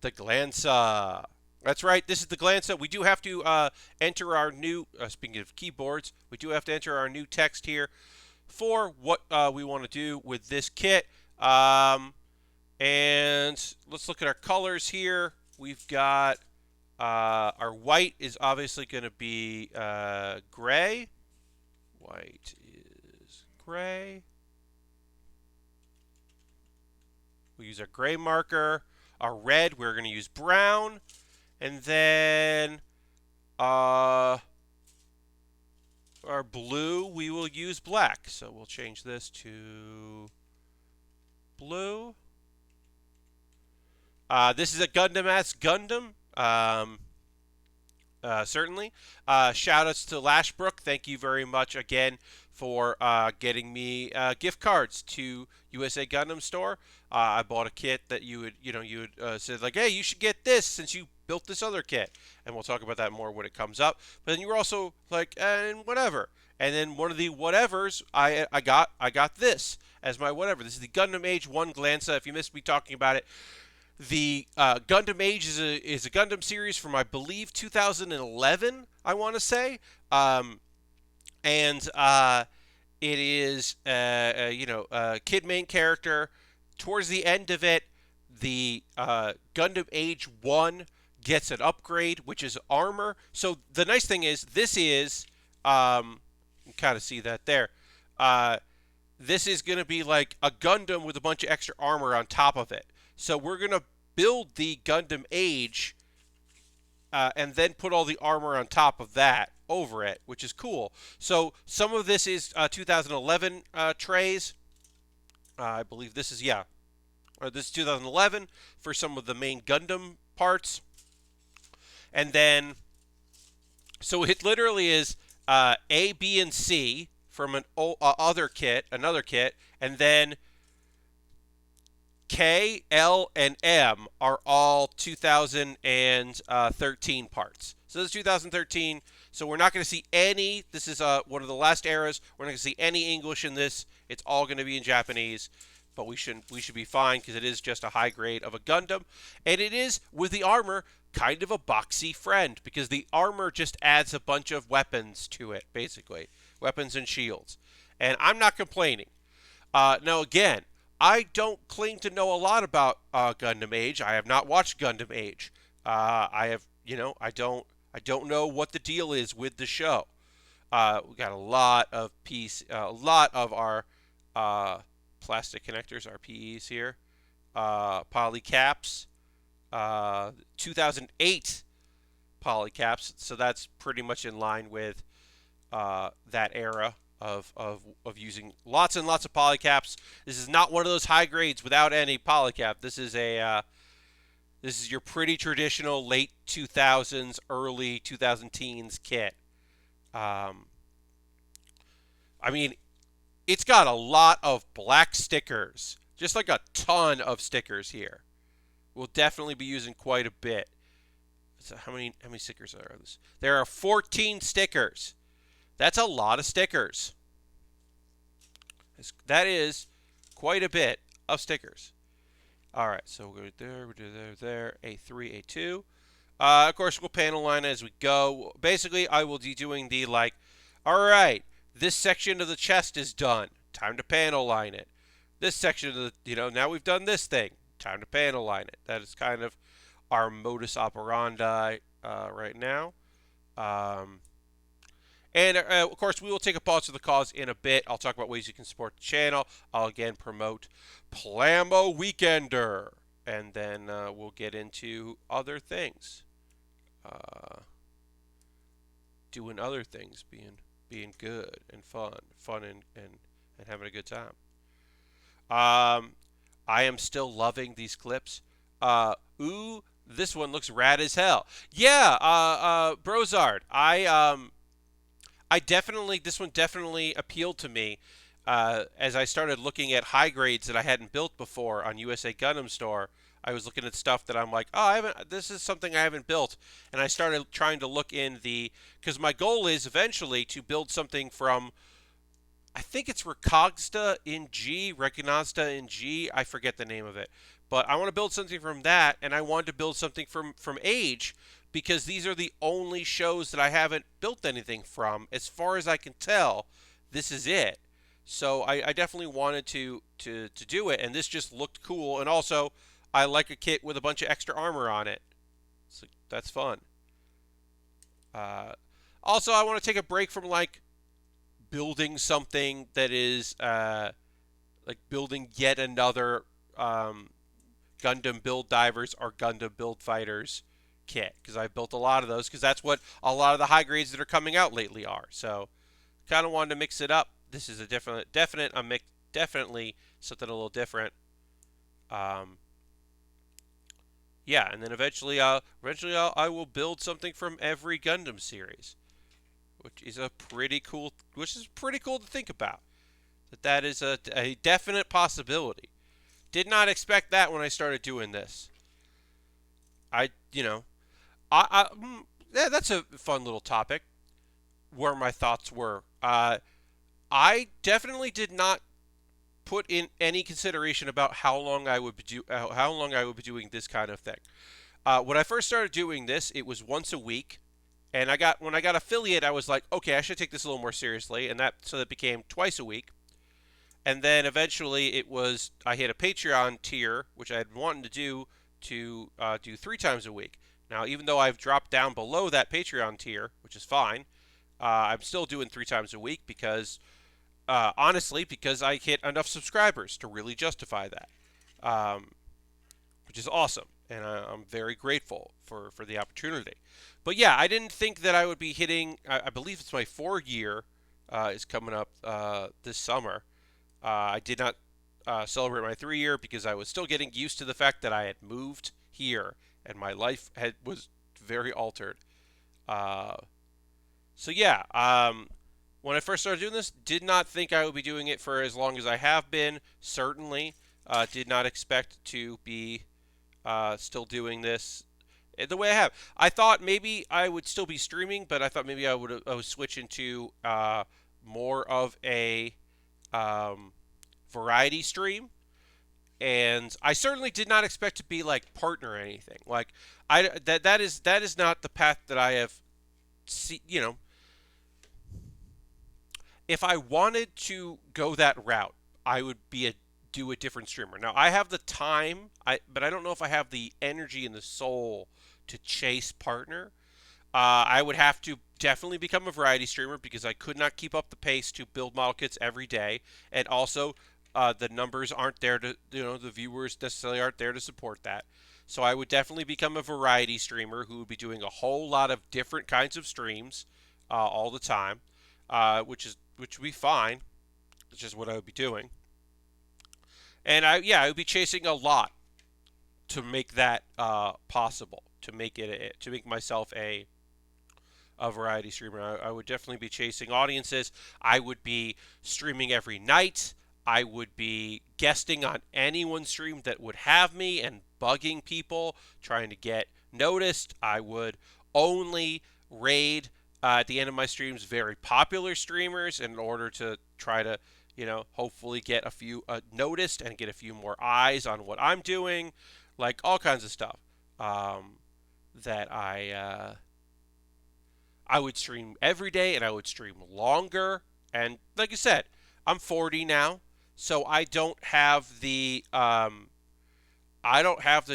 the Glansa. That's right, this is the Glansa. We do have to enter our new, speaking of keyboards, we do have to enter our new text here for what we want to do with this kit. And let's look at our colors here. We've got our white is obviously going to be gray. White is gray. We use our gray marker. Our red, we're going to use brown. And then our blue, we will use black. So we'll change this to blue. This is a Gundam AGE-1 Gundam. Certainly. Shout outs to Lashbrook. Thank you very much again for getting me gift cards to USA Gundam Store. I bought a kit that you had said like, hey, you should get this since you built this other kit, and we'll talk about that more when it comes up. But then you were also like, and whatever. And then one of the whatevers I got this as my whatever. This is the Gundam AGE-1 Glansa. If you missed me talking about it. The Gundam Age is a Gundam series from, I believe, 2011, I want to say. And it is, a kid main character. Towards the end of it, the Gundam AGE-1 gets an upgrade, which is armor. So the nice thing is, this is, you can kind of see that there. This is going to be like a Gundam with a bunch of extra armor on top of it. So we're going to build the Gundam Age and then put all the armor on top of that over it, which is cool. So some of this is 2011 trays. I believe this is, this is 2011 for some of the main Gundam parts. And then, so it literally is A, B, and C from another kit, and then K, L, and M are all 2013 parts. So this is 2013. So we're not going to see any. This is one of the last eras. We're not going to see any English in this. It's all going to be in Japanese. But we should be fine because it is just a high grade of a Gundam, and it is with the armor kind of a boxy friend because the armor just adds a bunch of weapons to it, basically weapons and shields. And I'm not complaining. Now again, I don't claim to know a lot about Gundam Age. I have not watched Gundam Age. I have, I don't know what the deal is with the show. We got a lot of our uh, plastic connectors, our PEs here, poly caps, 2008 poly caps. So that's pretty much in line with that era of using lots and lots of polycaps. This is not one of those high grades without any polycap. This is your pretty traditional late 2000s, early 2000 teens kit. Um, I mean, it's got a lot of black stickers, just like a ton of stickers here. We'll definitely be using quite a bit. So how many stickers are there? There are 14 stickers. That's a lot of stickers. That is quite a bit of stickers. All right, so we'll go there, A3, A2. Of course, we'll panel line as we go. Basically, I will be doing the all right, this section of the chest is done. Time to panel line it. This section of the, now we've done this thing. Time to panel line it. That is kind of our modus operandi right now. And of course, we will take a pause to the cause in a bit. I'll talk about ways you can support the channel. I'll again promote Plamo Weekender. And then we'll get into other things. Doing other things, being good and fun and having a good time. I am still loving these clips. Ooh, this one looks rad as hell. Yeah, Brozard, this one definitely appealed to me as I started looking at high grades that I hadn't built before on USA Gundam Store. I was looking at stuff that I'm like, oh, this is something I haven't built. And I started trying to look because my goal is eventually to build something from, I think it's Reincarnated in G, I forget the name of it. But I want to build something from that, and I wanted to build something from Age, because these are the only shows that I haven't built anything from. As far as I can tell, this is it. So I definitely wanted to do it, and this just looked cool. And also, I like a kit with a bunch of extra armor on it. So that's fun. Also, I want to take a break from building something that is building yet another Gundam Build Divers or Gundam Build Fighters kit, because I've built a lot of those, because that's what a lot of the high grades that are coming out lately are. So kind of wanted to mix it up. This is a definitely something a little different. Yeah, and then eventually I will build something from every Gundam series, which is pretty cool to think about. That is a definite possibility. Did not expect that when I started doing this. Yeah, that's a fun little topic. Where my thoughts were. I definitely did not put in any consideration about how long I would be doing this kind of thing. When I first started doing this, it was once a week, and when I got affiliate, I was like, okay, I should take this a little more seriously, and that became twice a week. And then eventually I hit a Patreon tier, which I had been wanting to do 3 times a week. Now, even though I've dropped down below that Patreon tier, which is fine, I'm still doing 3 times a week honestly, because I hit enough subscribers to really justify that, which is awesome, and I'm very grateful for the opportunity. But yeah, I didn't think that I would be hitting. I believe it's my 4 year is coming up this summer. I did not celebrate my 3 year because I was still getting used to the fact that I had moved here and my life was very altered. So yeah, when I first started doing this, did not think I would be doing it for as long as I have been. Certainly, did not expect to be still doing this the way I have. I thought maybe I would still be streaming, but I thought maybe I would switch into more of a variety stream. And I certainly did not expect to be partner or anything. That is not the path that I have. If I wanted to go that route, I would be a do a different streamer. Now I have the time, but I don't know if I have the energy and the soul to chase partner. I would have to definitely become a variety streamer because I could not keep up the pace to build model kits every day, and also the numbers aren't there to, the viewers necessarily aren't there to support that. So I would definitely become a variety streamer who would be doing a whole lot of different kinds of streams all the time, which would be fine. It's just what I would be doing, and I would be chasing a lot to make that possible, to make myself a variety streamer. I would definitely be chasing audiences. I would be streaming every night. I would be guesting on anyone's stream that would have me and bugging people, trying to get noticed. I would only raid at the end of my streams very popular streamers in order to try to, hopefully get a few noticed and get a few more eyes on what I'm doing, like all kinds of stuff that I would stream every day and I would stream longer. And like I said, I'm 40 now, so I don't have the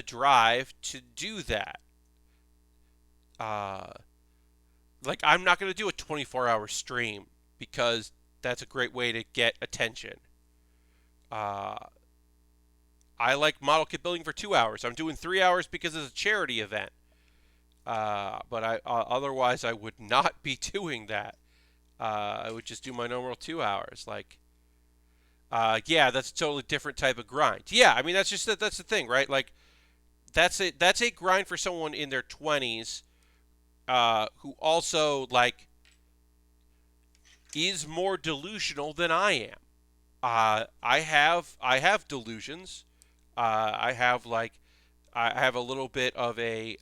drive to do that. Uh, like I'm not going to do a 24-hour stream because that's a great way to get attention. Uh, I like model kit building for 2 hours. I'm doing 3 hours because it's a charity event. But otherwise I would not be doing that. I would just do my normal 2 hours. Yeah, that's a totally different type of grind. Yeah, I mean that's the thing, right? Like that's a grind for someone in their 20s who also like is more delusional than I am. I have delusions. I have like I have a little bit of a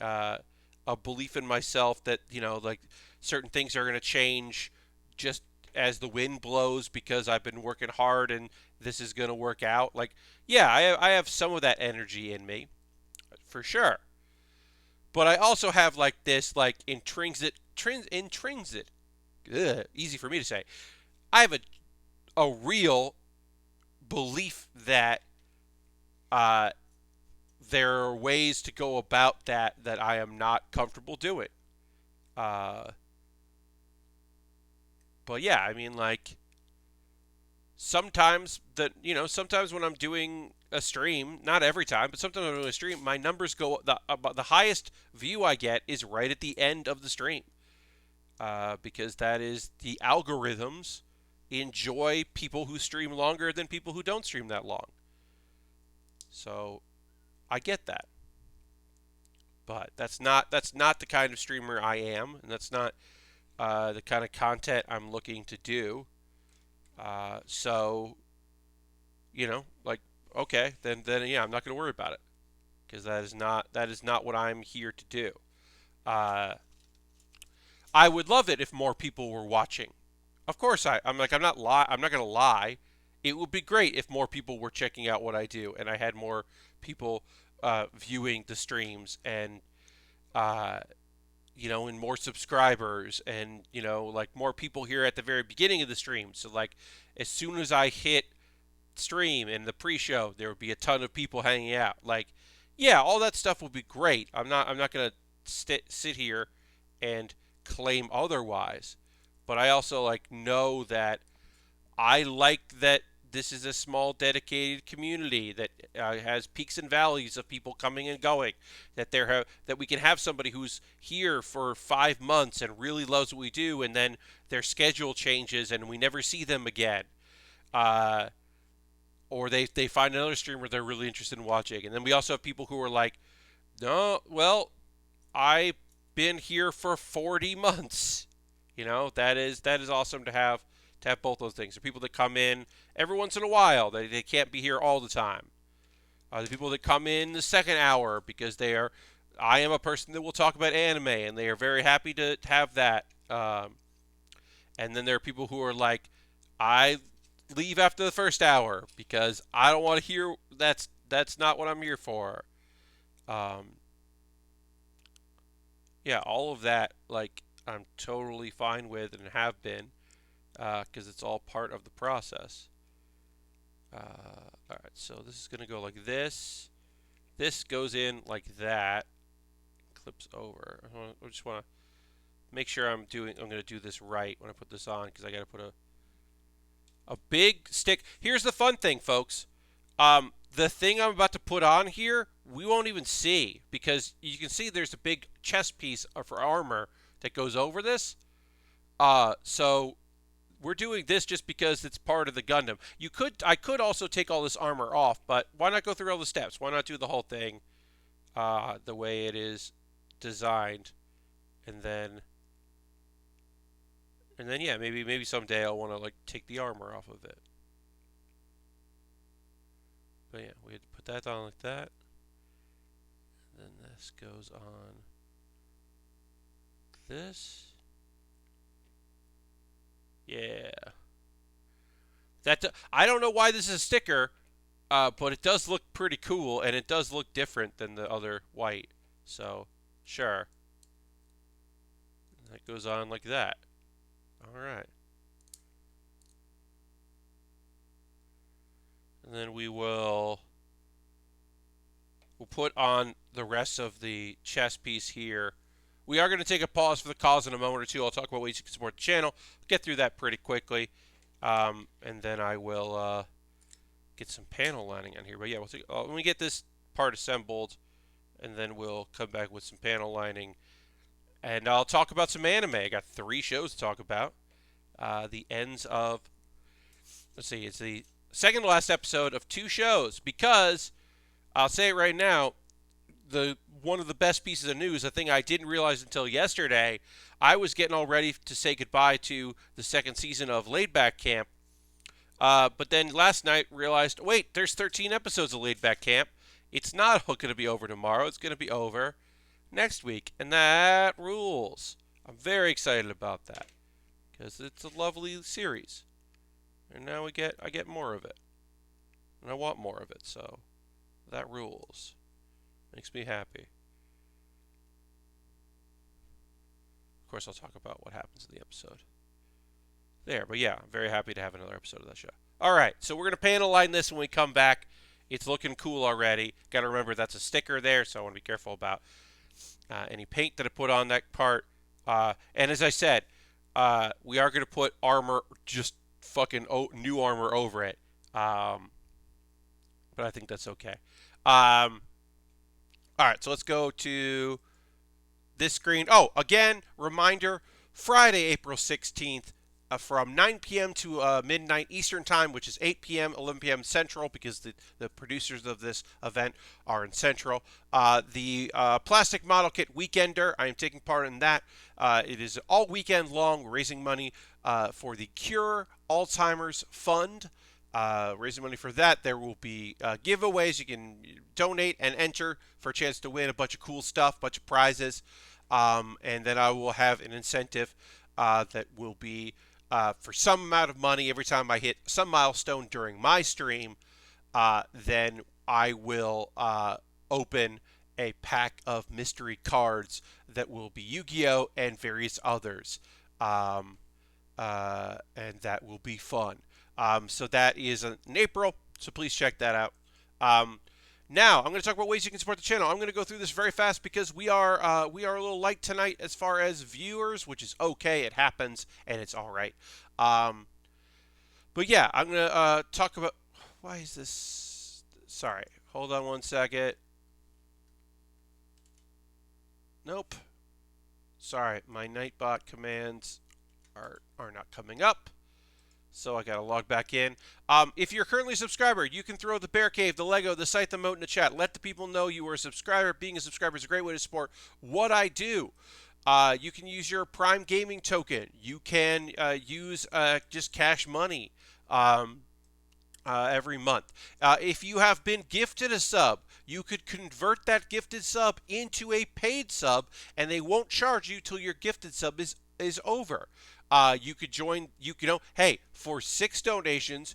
belief in myself that like certain things are going to change just as the wind blows because I've been working hard and this is going to work out. Like, yeah, I have some of that energy in me for sure, but I also have like this like intrinsic, easy for me to say. I have a real belief that uh, there are ways to go about that I am not comfortable doing. Uh, but yeah, I mean, like sometimes when I'm doing a stream, not every time, but sometimes when I'm doing a stream, my numbers go the highest view I get is right at the end of the stream, because that is the algorithms enjoy people who stream longer than people who don't stream that long. So I get that. But that's not the kind of streamer I am, and that's not the kind of content I'm looking to do. So like okay, then yeah, I'm not going to worry about it because that is not what I'm here to do. Uh, I would love it if more people were watching. Of course, I'm not going to lie. It would be great if more people were checking out what I do and I had more people viewing the streams and uh, and more subscribers and like more people here at the very beginning of the stream. So like as soon as I hit stream in the pre-show, there would be a ton of people hanging out. Like, yeah, all that stuff would be great. I'm not gonna sit here and claim otherwise, but I also like know that I like that this is a small dedicated community that has peaks and valleys of people coming and going. That we can have somebody who's here for 5 months and really loves what we do, and then their schedule changes and we never see them again. Uh, or they find another streamer they're really interested in watching. And then we also have people who are like, no, well, I've been here for 40 months. That is awesome to have both those things. The people that come in every once in a while, they can't be here all the time. The people that come in the second hour because I am a person that will talk about anime and they are very happy to have that. And then there are people who are like, I leave after the first hour because I don't want to hear that's not what I'm here for. Um, yeah, all of that like I'm totally fine with and have been because it's all part of the process. All right, so this is going to go like this. This goes in like that. Clips over. I just want to make sure I'm going to do this right when I put this on, because I got to put a big stick. Here's the fun thing, folks. The thing I'm about to put on here, we won't even see, because you can see there's a big chest piece for armor that goes over this. So we're doing this just because it's part of the Gundam. I could also take all this armor off, but why not go through all the steps? Why not do the whole thing the way it is designed, and then yeah, maybe someday I'll want to like take the armor off of it. But yeah, we had to put that on like that. And then this goes on this. Yeah. I don't know why this is a sticker, but it does look pretty cool, and it does look different than the other white. So, sure. And that goes on like that. All right. And then we'll put on the rest of the chest piece here. We are going to take a pause for the cause in a moment or two. I'll talk about ways you can support the channel. Get through that pretty quickly. And then I will get some panel lining on here. But yeah, let me get this part assembled, and then we'll come back with some panel lining. And I'll talk about some anime. I got 3 shows to talk about. The ends of, let's see, it's the second to last episode of 2 shows, because I'll say it right now, one of the best pieces of news, a thing I didn't realize until yesterday, I was getting all ready to say goodbye to the second season of Laid Back Camp, but then last night realized, wait, there's 13 episodes of Laid Back Camp. It's not going to be over tomorrow. It's going to be over next week, and that rules. I'm very excited about that, because it's a lovely series, and now I get more of it, and I want more of it, so that rules. Makes me happy. Of course, I'll talk about what happens in the episode there, but yeah, I'm very happy to have another episode of that show. All right, so we're going to panel line this when we come back. It's looking cool already. Got to remember that's a sticker there, so I want to be careful about any paint that I put on that part. And as I said, we are going to put armor, just fucking new armor over it. But I think that's okay. All right, so let's go to this screen. Oh, again, reminder, Friday, April 16th, from 9 p.m. to midnight Eastern Time, which is 8 p.m., 11 p.m. Central, because the producers of this event are in Central. The Plastic Model Kit Weekender, I am taking part in that. It is all weekend long, raising money for the Cure Alzheimer's Fund. Raising money for that. There will be giveaways. You can donate and enter for a chance to win a bunch of cool stuff, a bunch of prizes. And then I will have an incentive that will be for some amount of money every time I hit some milestone during my stream. Then I will open a pack of mystery cards that will be Yu-Gi-Oh! And various others. And that will be fun. So that is in April, so please check that out. Now, I'm going to talk about ways you can support the channel. I'm going to go through this very fast because we are a little light tonight as far as viewers, which is okay. It happens, and it's all right. But yeah, I'm going to talk about... Why is this... Sorry, hold on one second. Nope. Sorry, my Nightbot commands are not coming up. So I gotta log back in. If you're currently a subscriber, you can throw the Bear Cave, the Lego, the Scythe emote in the chat. Let the people know you are a subscriber. Being a subscriber is a great way to support what I do. You can use your Prime Gaming token. You can use just cash money every month. If you have been gifted a sub, you could convert that gifted sub into a paid sub, and they won't charge you till your gifted sub is over. You could join. Hey, for 6 donations,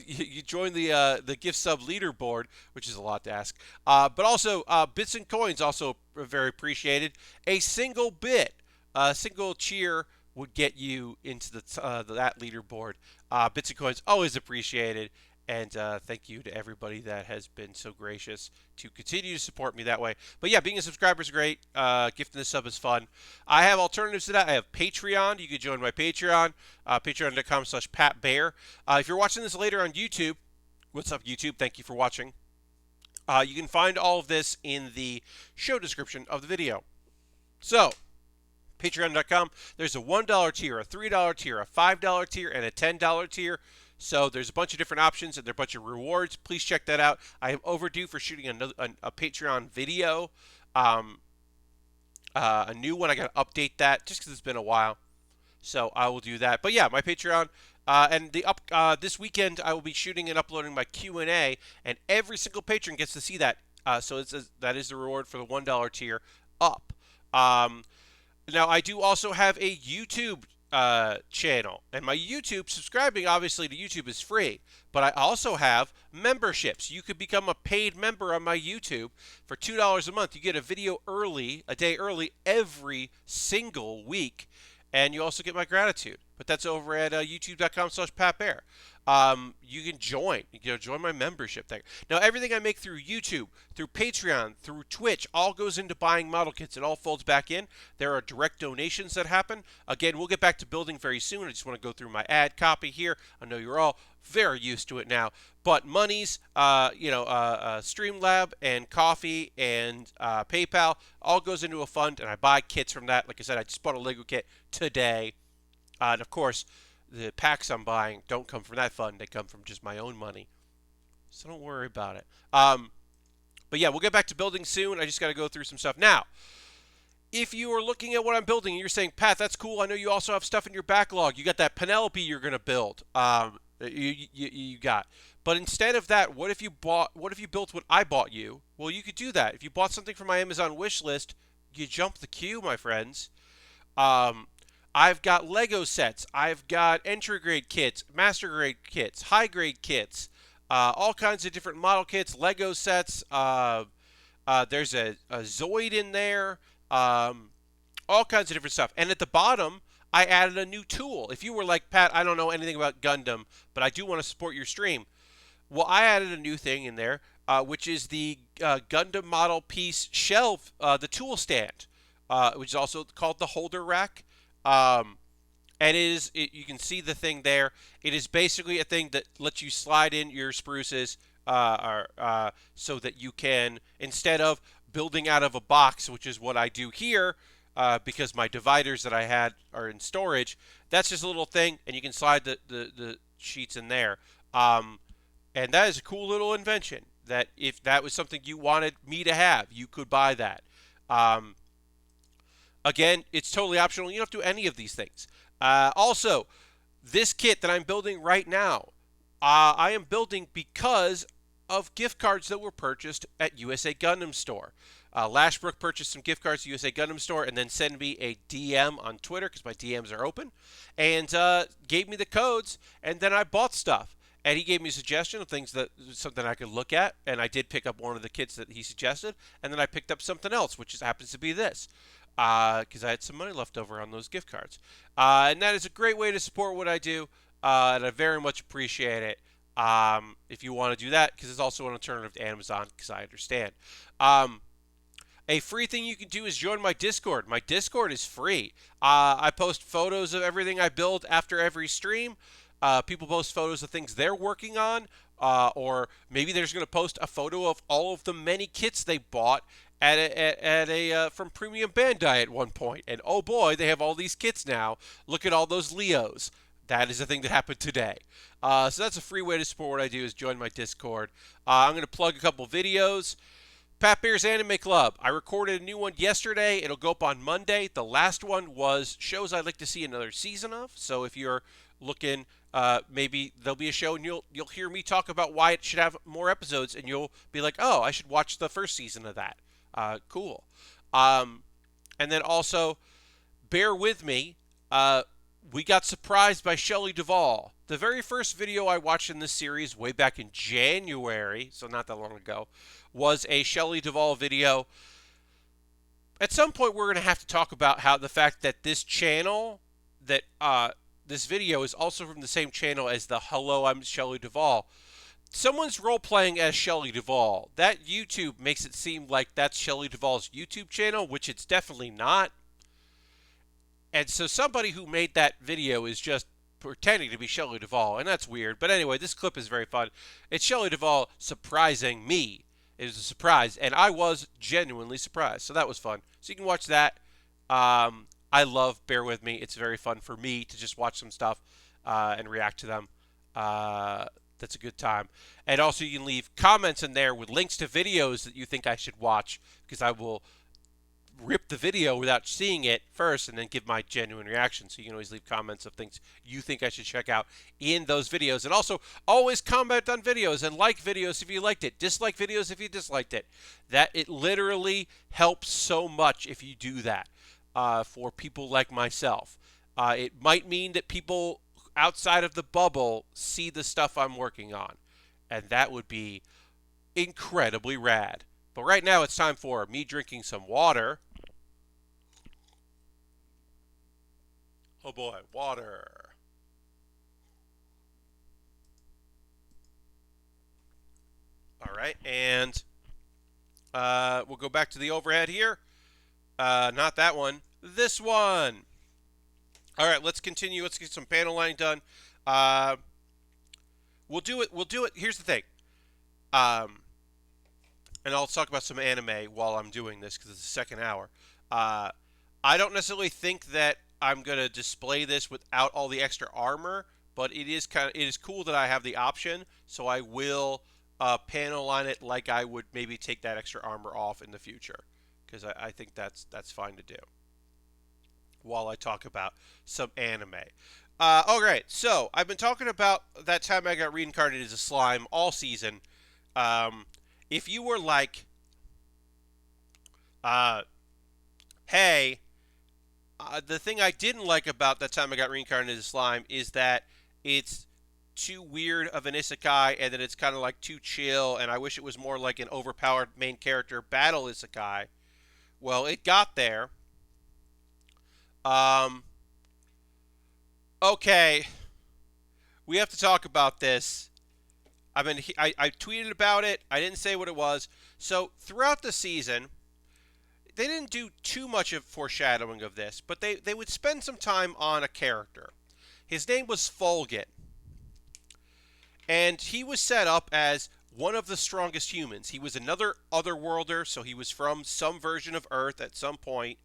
you join the gift sub leaderboard, which is a lot to ask. But also, bits and coins also very appreciated. A single bit, a single cheer would get you into that leaderboard. Bits and coins always appreciated, And thank you to everybody that has been so gracious to continue to support me that way. But yeah, being a subscriber is great. Gifting the sub is fun. I have alternatives to that. I have Patreon. You can join my Patreon, patreon.com/PatBear. If you're watching this later on YouTube, what's up, YouTube? Thank you for watching. You can find all of this in the show description of the video. So, patreon.com, there's a $1 tier, a $3 tier, a $5 tier, and a $10 tier. So there's a bunch of different options and there are a bunch of rewards. Please check that out. I am overdue for shooting a Patreon video, a new one. I got to update that just because it's been a while. So I will do that. But yeah, my Patreon. And this weekend I will be shooting and uploading my Q&A, and every single patron gets to see that. So that is the reward for the $1 tier up. Now, I do also have a YouTube channel, and my YouTube, subscribing obviously to YouTube is free, but I also have memberships. You could become a paid member on my YouTube for $2 a month. You get a video early, a day early, every single week, and you also get my gratitude. But that's over at youtube.com/PatBear. You can join. Join my membership there. Now, everything I make through YouTube, through Patreon, through Twitch, all goes into buying model kits. It all folds back in. There are direct donations that happen. Again, we'll get back to building very soon. I just want to go through my ad copy here. I know you're all very used to it now. But monies, Streamlab and Coffee and PayPal all goes into a fund, and I buy kits from that. Like I said, I just bought a Lego kit today. And of course, the packs I'm buying don't come from that fund. They come from just my own money. So don't worry about it. But yeah, we'll get back to building soon. I just got to go through some stuff. Now, if you are looking at what I'm building and you're saying, Pat, that's cool. I know you also have stuff in your backlog. You got that Penelope you're going to build. You got. But instead of that, what if you built what I bought you? Well, you could do that. If you bought something from my Amazon wish list, you jump the queue, my friends. I've got Lego sets. I've got entry grade kits, master grade kits, high grade kits, all kinds of different model kits, Lego sets. There's a Zoid in there, all kinds of different stuff. And at the bottom, I added a new tool. If you were like, Pat, I don't know anything about Gundam, but I do want to support your stream. Well, I added a new thing in there, which is the Gundam model piece shelf, the tool stand, which is also called the holder rack. And you can see the thing there. It is basically a thing that lets you slide in your spruces so that you can, instead of building out of a box, which is what I do here, because my dividers that I had are in storage, that's just a little thing, and you can slide the sheets in there. And that is a cool little invention that if that was something you wanted me to have, you could buy that. Again, it's totally optional. You don't have to do any of these things. Also, this kit that I'm building right now, I am building because of gift cards that were purchased at USA Gundam Store. Lashbrook purchased some gift cards at USA Gundam Store and then sent me a DM on Twitter because my DMs are open and gave me the codes, and then I bought stuff. And he gave me a suggestion of something I could look at, and I did pick up one of the kits that he suggested, and then I picked up something else, which happens to be this, because I had some money left over on those gift cards. And that is a great way to support what I do, and I very much appreciate it if you want to do that, because it's also an alternative to Amazon, because I understand. A free thing you can do is join my Discord. My Discord is free. I post photos of everything I build after every stream. People post photos of things they're working on, or maybe they're just going to post a photo of all of the many kits they bought from Premium Bandai at one point. And oh boy, they have all these kits now. Look at all those Leos. That is a thing that happened today. So that's a free way to support what I do, is join my Discord. I'm going to plug a couple videos. Pat Bear's Anime Club. I recorded a new one yesterday. It'll go up on Monday. The last one was shows I'd like to see another season of. So if you're looking, maybe there'll be a show and you'll hear me talk about why it should have more episodes, and you'll be like, oh, I should watch the first season of that. Cool. And then also, Bear With Me. We got surprised by Shelley Duvall. The very first video I watched in this series, way back in January, so not that long ago, was a Shelley Duvall video. At some point, we're going to have to talk about how the fact that this channel, this video is also from the same channel as the Hello, I'm Shelley Duvall. someone's role playing as Shelley Duvall. That YouTube makes it seem like that's Shelley Duvall's YouTube channel, which it's definitely not. And so somebody who made that video is just pretending to be Shelley Duvall, and that's weird. But anyway, this clip is very fun. It's Shelley Duvall surprising me. It was a surprise, and I was genuinely surprised. So that was fun. So you can watch that. I love Bear With Me. It's very fun for me to just watch some stuff and react to them. That's a good time. And also, you can leave comments in there with links to videos that you think I should watch, because I will rip the video without seeing it first and then give my genuine reaction. So you can always leave comments of things you think I should check out in those videos. And also, always comment on videos and like videos if you liked it. Dislike videos if you disliked it. That it literally helps so much if you do that for people like myself. It might mean that people outside of the bubble see the stuff I'm working on. And that would be incredibly rad. But right now it's time for me drinking some water. Oh boy, water. All right, and we'll go back to the overhead here. Not that one, this one. All right, let's continue. Let's get some panel lining done. We'll do it. We'll do it. Here's the thing. And I'll talk about some anime while I'm doing this because it's the second hour. I don't necessarily think that I'm gonna display this without all the extra armor, but it is cool that I have the option. So I will panel line it like I would maybe take that extra armor off in the future, because I think that's fine to do while I talk about some anime. Alright, so I've been talking about that time I got reincarnated as a slime all season. If you were like, hey, the thing I didn't like about that time I got reincarnated as a slime is that it's too weird of an isekai, and that it's kind of like too chill, and I wish it was more like an overpowered main character battle isekai. Well, it got there. Okay, we have to talk about this. I tweeted about it. I didn't say what it was. So throughout the season, they didn't do too much of foreshadowing of this, but they would spend some time on a character. His name was Fulgen, and he was set up as one of the strongest humans. He was another otherworlder, so he was from some version of Earth at some point.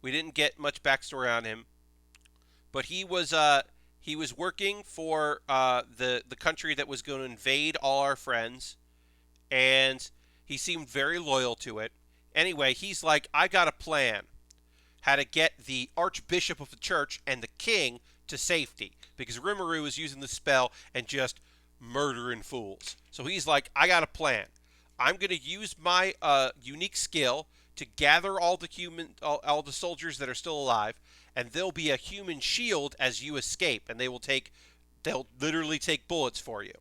We didn't get much backstory on him, but he was working for the country that was going to invade all our friends, and he seemed very loyal to it. Anyway, he's like, I got a plan how to get the archbishop of the church and the king to safety, because Rimuru is using the spell and just murdering fools. So he's like, I got a plan. I'm going to use my unique skill to gather all the soldiers that are still alive, and there'll be a human shield as you escape, and they'll literally take bullets for you.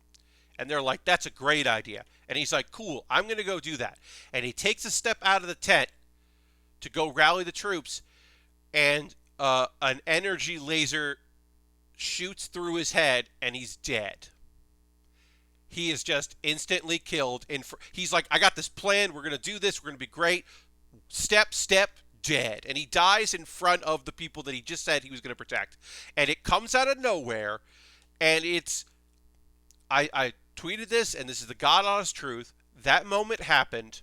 And they're like, that's a great idea. And he's like, cool, I'm going to go do that. And he takes a step out of the tent to go rally the troops, and an energy laser shoots through his head, and he's dead. He is just instantly killed. He's like, I got this plan. We're going to do this. We're going to be great. Step, dead. And he dies in front of the people that he just said he was going to protect. And it comes out of nowhere. And it's... I tweeted this, and this is the God honest truth. That moment happened.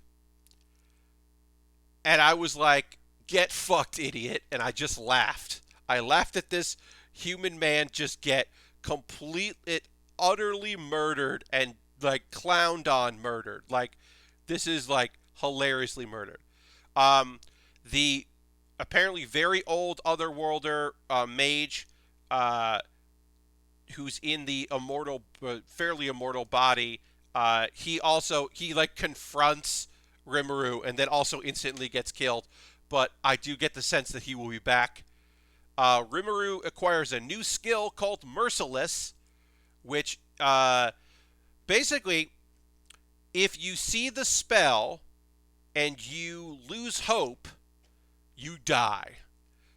And I was like, get fucked, idiot. And I just laughed. I laughed at this human man just get utterly murdered and like clowned on murdered. Like, this is like hilariously murdered. The apparently very old otherworlder mage, who's in the fairly immortal body, he like confronts Rimuru and then also instantly gets killed. But I do get the sense that he will be back. Rimuru acquires a new skill called Merciless, which basically, if you see the spell and you lose hope, you die.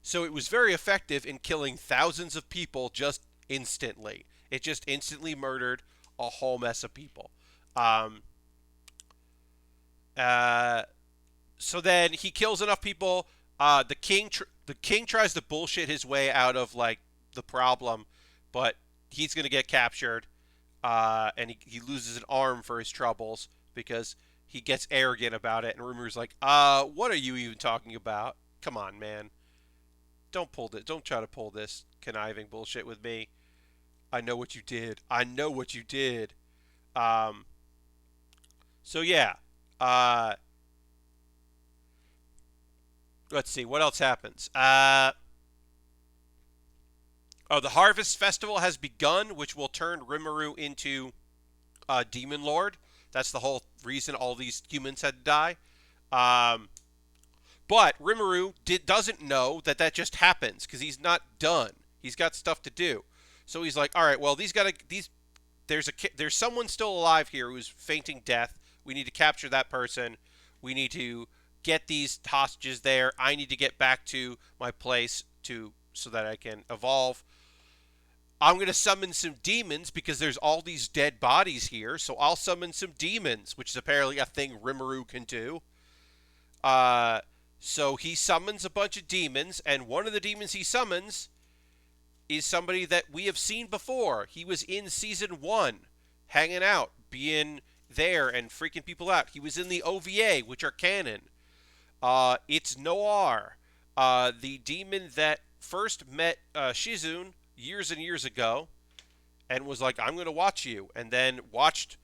So it was very effective in killing thousands of people just instantly. It just instantly murdered a whole mess of people. Um, uh, so then he kills enough people. The king tries to bullshit his way out of like the problem, but he's gonna get captured, and he loses an arm for his troubles because he gets arrogant about it. And Rimru's like, what are you even talking about? Come on, man. Don't pull this. Don't try to pull this conniving bullshit with me. I know what you did. I know what you did. Um, so yeah. Uh, let's see what else happens. Oh, the Harvest Festival has begun, which will turn Rimuru into a demon lord. That's the whole reason all these humans had to die. Um, but Rimuru doesn't know that that just happens because he's not done. He's got stuff to do. So he's like, all right, well, there's someone still alive here who's fainting death. We need to capture that person. We need to get these hostages there. I need to get back to my place so that I can evolve. I'm going to summon some demons because there's all these dead bodies here. So I'll summon some demons, which is apparently a thing Rimuru can do. Uh, so he summons a bunch of demons, and one of the demons he summons is somebody that we have seen before. He was in season 1, hanging out, being there and freaking people out. He was in the OVA, which are canon. It's Noir, the demon that first met Shizune years and years ago and was like, I'm going to watch you, and then watched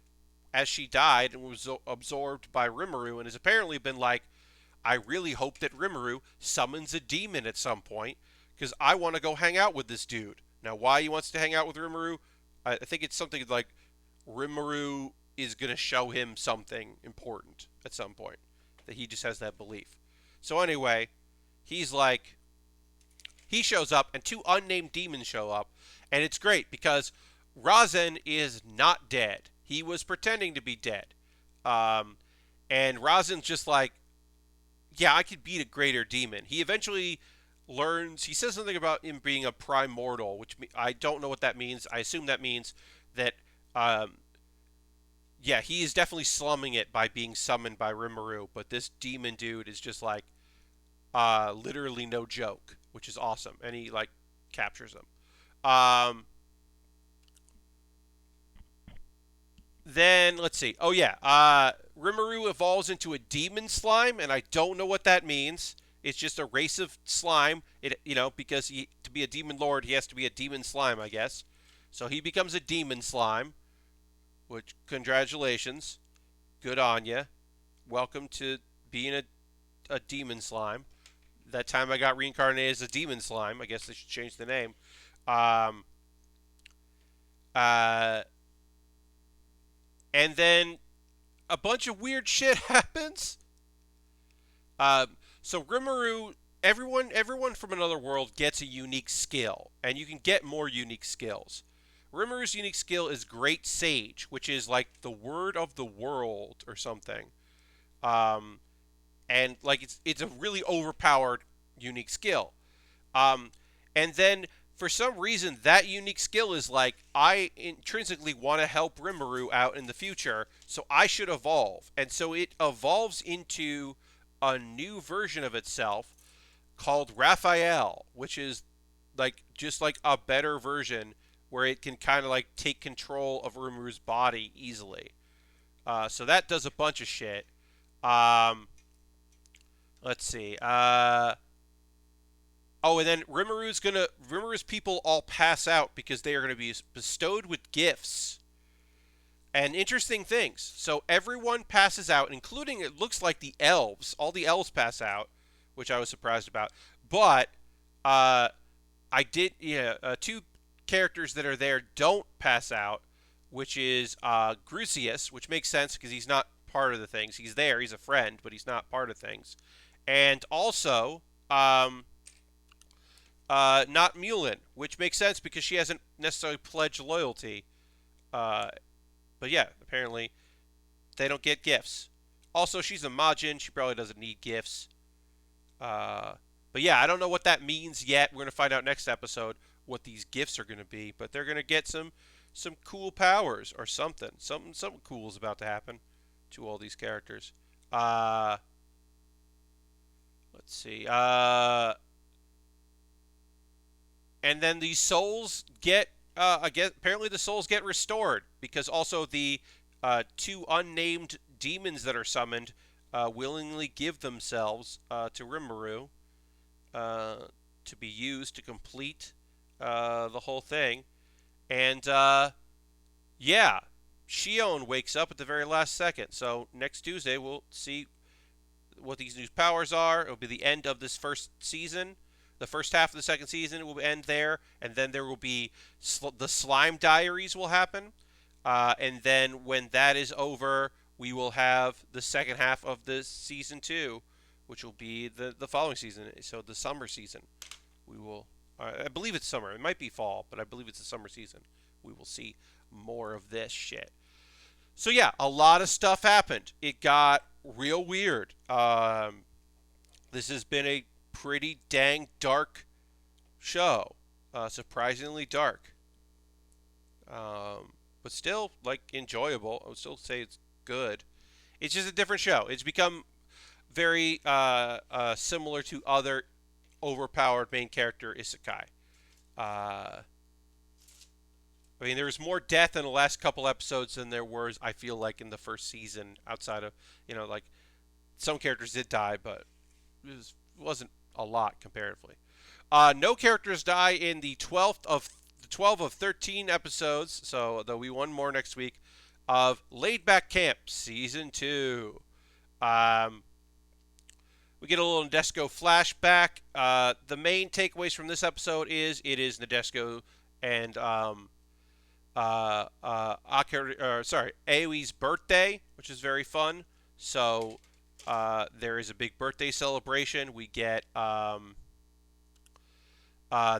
as she died and was absorbed by Rimuru, and has apparently been like, I really hope that Rimuru summons a demon at some point because I want to go hang out with this dude. Now, why he wants to hang out with Rimuru, I think it's something like Rimuru is going to show him something important at some point, that he just has that belief. So anyway, he's like, he shows up, and 2 unnamed demons show up, and it's great because Razen is not dead. He was pretending to be dead. And Razen's just like, yeah, I could beat a greater demon. He eventually learns, he says something about him being a primordial, which I don't know what that means. I assume that means that, yeah, he is definitely slumming it by being summoned by Rimuru, but this demon dude is just like, literally no joke, which is awesome. And he, like, captures him. Then, let's see. Oh, yeah. Rimuru evolves into a demon slime, and I don't know what that means. It's just a race of slime. Because to be a demon lord, he has to be a demon slime, I guess. So he becomes a demon slime, which, congratulations. Good on ya. Welcome to being a demon slime. That time I got reincarnated as a demon slime. I guess they should change the name. Um, uh, and then a bunch of weird shit happens. So Rimuru, everyone from another world gets a unique skill, and you can get more unique skills. Rimuru's unique skill is Great Sage, which is like the word of the world or something. Um, and like it's a really overpowered unique skill. Um, and then for some reason that unique skill is like, I intrinsically want to help Rimuru out in the future, so I should evolve. And so it evolves into a new version of itself called Raphael, which is like just like a better version where it can kind of like take control of Rimuru's body easily. So that does a bunch of shit. Um, let's see. Oh, and then Rimuru's people all pass out because they are going to be bestowed with gifts and interesting things. So everyone passes out, including, it looks like, the elves. All the elves pass out, which I was surprised about. But two characters that are there don't pass out, which is Grucius, which makes sense because he's not part of the things. He's there, he's a friend, but he's not part of things. And also, not Mulin, which makes sense because she hasn't necessarily pledged loyalty. But yeah, apparently they don't get gifts. Also, she's a Majin. She probably doesn't need gifts. But yeah, I don't know what that means yet. We're going to find out next episode what these gifts are going to be. But they're going to get some some cool powers or something. Something cool is about to happen to all these characters. Uh, let's see. And then the souls get again. Apparently, the souls get restored because also the two unnamed demons that are summoned willingly give themselves to Rimuru to be used to complete the whole thing. And yeah, Shion wakes up at the very last second. So next Tuesday we'll see what these new powers are. It'll be the end of this first season. The first half of the second season will end there, and then there will be the Slime Diaries will happen, and then when that is over, we will have the second half of the season 2, which will be the following season. So the summer season, we will. I believe it's summer. It might be fall, but I believe it's the summer season. We will see more of this shit. So yeah, a lot of stuff happened. It got real weird. This has been a pretty dang dark show. Surprisingly dark. But still, like, enjoyable. I would still say it's good. It's just a different show. It's become very similar to other overpowered main character isekai. I mean, there was more death in the last couple episodes than there was, I feel like, in the first season. Outside of, like, some characters did die, but it wasn't a lot comparatively. No characters die in the 12 of 13 episodes, so there'll be one more next week, of Laid Back Camp Season 2. We get a little Nadesco flashback. The main takeaways from this episode is it is Nadesco and Aoi's birthday, which is very fun. So there is a big birthday celebration. We get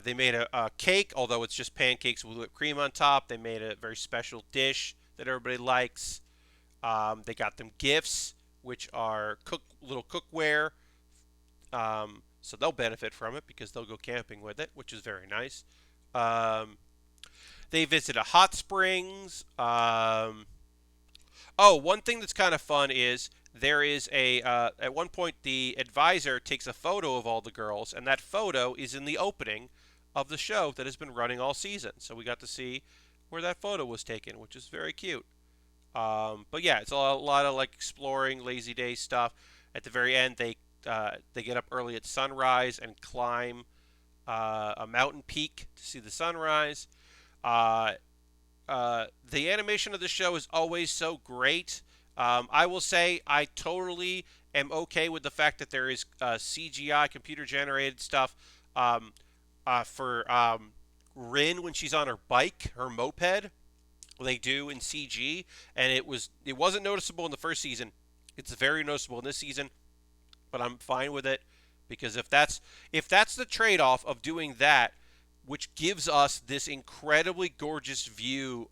they made a cake, although it's just pancakes with whipped cream on top. They made a very special dish that everybody likes. They got them gifts, which are little cookware. So they'll benefit from it because they'll go camping with it, which is very nice. They visit a hot springs. One thing that's kind of fun is there is at one point the advisor takes a photo of all the girls, and that photo is in the opening of the show that has been running all season. So we got to see where that photo was taken, which is very cute. But yeah, it's a lot of like exploring, lazy day stuff. At the very end, they get up early at sunrise and climb a mountain peak to see the sunrise. The animation of the show is always so great. I will say I totally am okay with the fact that there is CGI, computer-generated stuff for Rin when she's on her bike, her moped. They do in CG, and it wasn't noticeable in the first season. It's very noticeable in this season, but I'm fine with it because if that's the trade-off of doing that, which gives us this incredibly gorgeous view,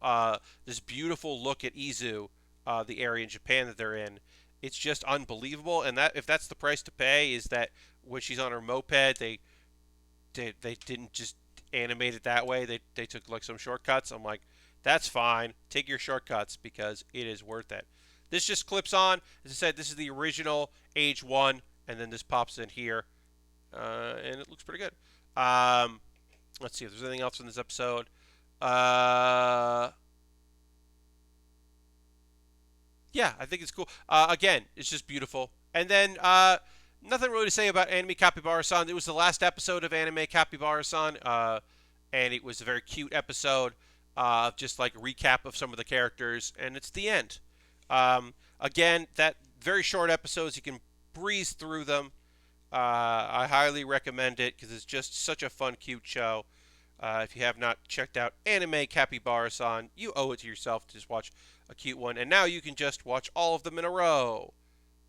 this beautiful look at Izu, the area in Japan that they're in. It's just unbelievable, and that if that's the price to pay, is that when she's on her moped, they didn't just animate it that way. They took like some shortcuts. I'm like, that's fine. Take your shortcuts because it is worth it. This just clips on. As I said, this is the original AGE-1, and then this pops in here, and it looks pretty good. Let's see if there's anything else in this episode. Yeah, I think it's cool. Again, it's just beautiful. And then nothing really to say about Anime Kapibara-san. It was the last episode of Anime Kapibara-san, and it was a very cute episode. Just like a recap of some of the characters, and it's the end. Again, that very short episodes, you can breeze through them. I highly recommend it because it's just such a fun, cute show. If you have not checked out Anime Kapibara-san, you owe it to yourself to just watch a cute one. And now you can just watch all of them in a row.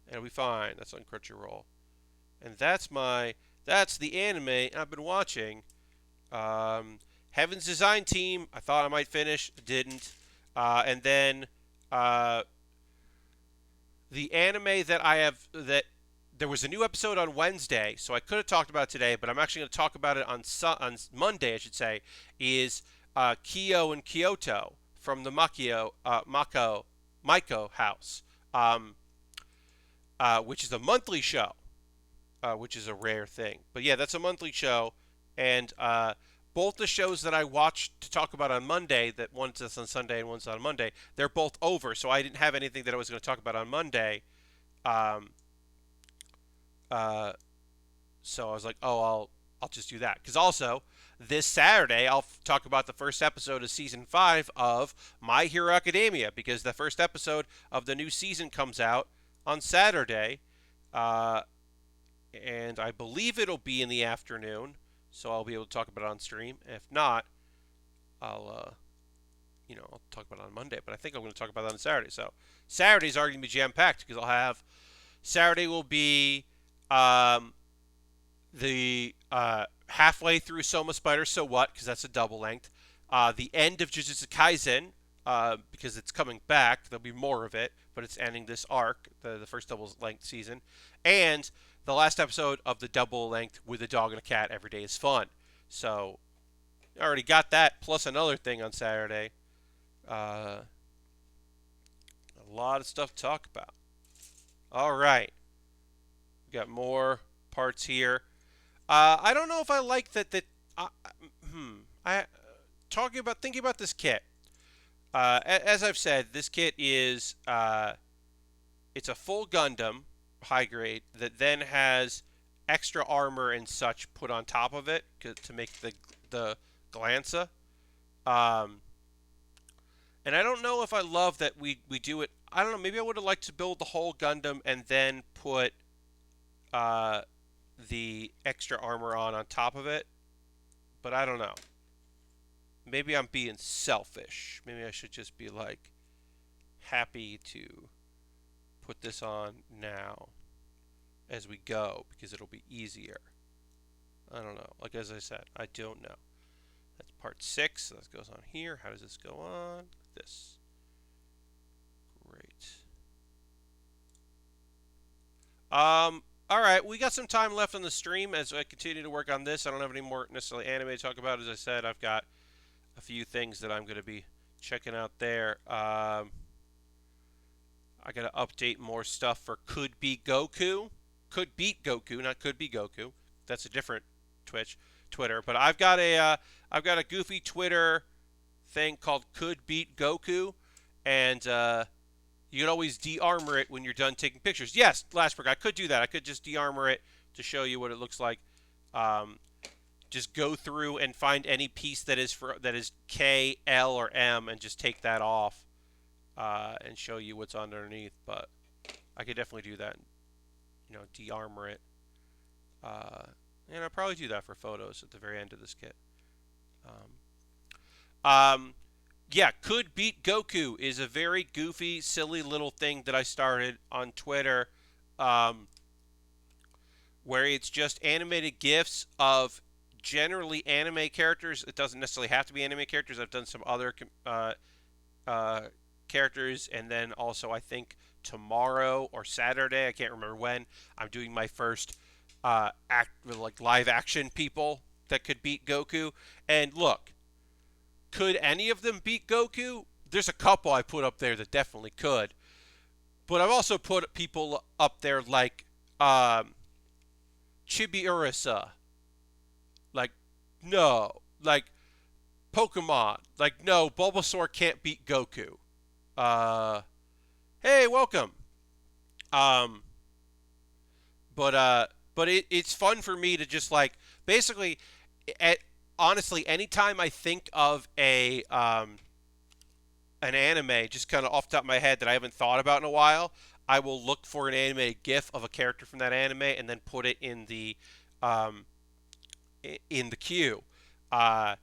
And it'll be fine. That's on Crunchyroll. And that's the anime I've been watching. Heaven's Design Team, I thought I might finish, didn't. And then the anime that there was a new episode on Wednesday, so I could have talked about it today, but I'm actually going to talk about it on Monday, I should say, is Kyo and Kyoto. from the Maiko house, um, which is a monthly show, which is a rare thing. But yeah, that's a monthly show, and both the shows that I watched to talk about on Monday, that one's on Sunday and one's on Monday, they're both over. So I didn't have anything that I was going to talk about on Monday. Um, uh, so I was like, oh, I'll just do that. Because also, this Saturday, I'll talk about the first episode of Season 5 of My Hero Academia, because the first episode of the new season comes out on Saturday, and I believe it'll be in the afternoon, so I'll be able to talk about it on stream. If not, I'll I'll talk about it on Monday, but I think I'm going to talk about it on Saturday. So Saturdays are going to be jam-packed, because I'll have Saturday will be the halfway through Soma Spider, So What, because that's a double length. The end of Jujutsu Kaisen, because it's coming back. There'll be more of it, but it's ending this arc, the first double length season. And the last episode of the double length With a Dog and a Cat, Every Day is Fun. So I already got that, plus another thing on Saturday. A lot of stuff to talk about. All right. We got more parts here. I don't know if I like that. Thinking about this kit. As I've said, this kit is it's a full Gundam high grade that then has extra armor and such put on top of it to make the Glansa. And I don't know if I love that we do it. I don't know. Maybe I would have liked to build the whole Gundam and then put the extra armor on top of it. But I don't know. Maybe I'm being selfish. Maybe I should just be like happy to put this on now as we go, because it'll be easier. I don't know. Like, as I said, I don't know. That's part 6. So that goes on here. How does this go on? This. Great. All right, we got some time left on the stream as I continue to work on this. I don't have any more necessarily anime to talk about. As I said, I've got a few things that I'm going to be checking out there. I got to update more stuff for Could Be Goku. Could Beat Goku, not Could Be Goku. That's a different Twitter. But I've got a goofy Twitter thing called Could Beat Goku, and you can always de-armor it when you're done taking pictures. Yes, Lastberg, I could do that. I could just de-armor it to show you what it looks like. Just go through and find any piece that is K, L, or M, and just take that off and show you what's underneath. But I could definitely do that. De-armor it. And I'll probably do that for photos at the very end of this kit. Yeah, Could Beat Goku is a very goofy, silly little thing that I started on Twitter, where it's just animated GIFs of generally anime characters. It doesn't necessarily have to be anime characters. I've done some other characters, and then also I think tomorrow or Saturday, I can't remember when, I'm doing my first live action people that could beat Goku. And look, could any of them beat Goku? There's a couple I put up there that definitely could. But I've also put people up there like Chibi-Urasa. Like, no. Like, Pokemon. Like, no, Bulbasaur can't beat Goku. Hey, welcome. But it's fun for me to just, like, basically, honestly, anytime I think of an anime, just kind of off the top of my head that I haven't thought about in a while, I will look for an animated GIF of a character from that anime and then put it in the queue. And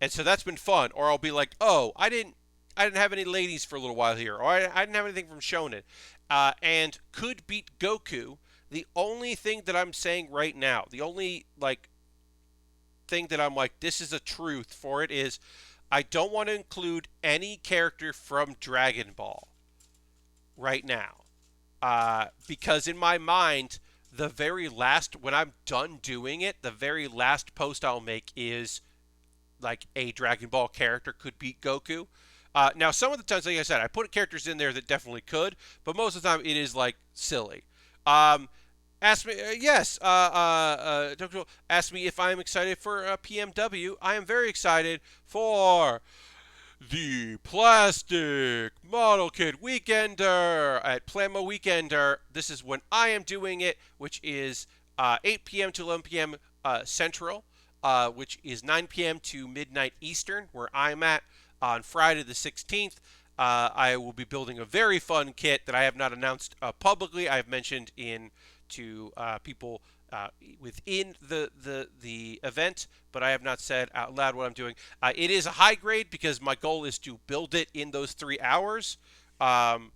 so that's been fun. Or I'll be like, oh, I didn't have any ladies for a little while here, or I didn't have anything from Shonen. And Could Beat Goku. The only thing that I'm saying right now, the only thing that I'm like, this is a truth for it, is I don't want to include any character from Dragon Ball right now. Because in my mind, the very last, when I'm done doing it, the very last post I'll make is like a Dragon Ball character could beat Goku. Now, some of the times, like I said, I put characters in there that definitely could, but most of the time it is like silly. Um, Ask me, yes. Dr. Joel asked me if I'm excited for PMW. I am very excited for the Plastic Model Kit Weekender at Plasma Weekender. This is when I am doing it, which is 8 p.m. to 11 p.m. Central, which is 9 p.m. to midnight Eastern, where I'm at on Friday the 16th. I will be building a very fun kit that I have not announced publicly. I have mentioned to people within the event, but I have not said out loud what I'm doing. It is a high grade because my goal is to build it in those 3 hours, and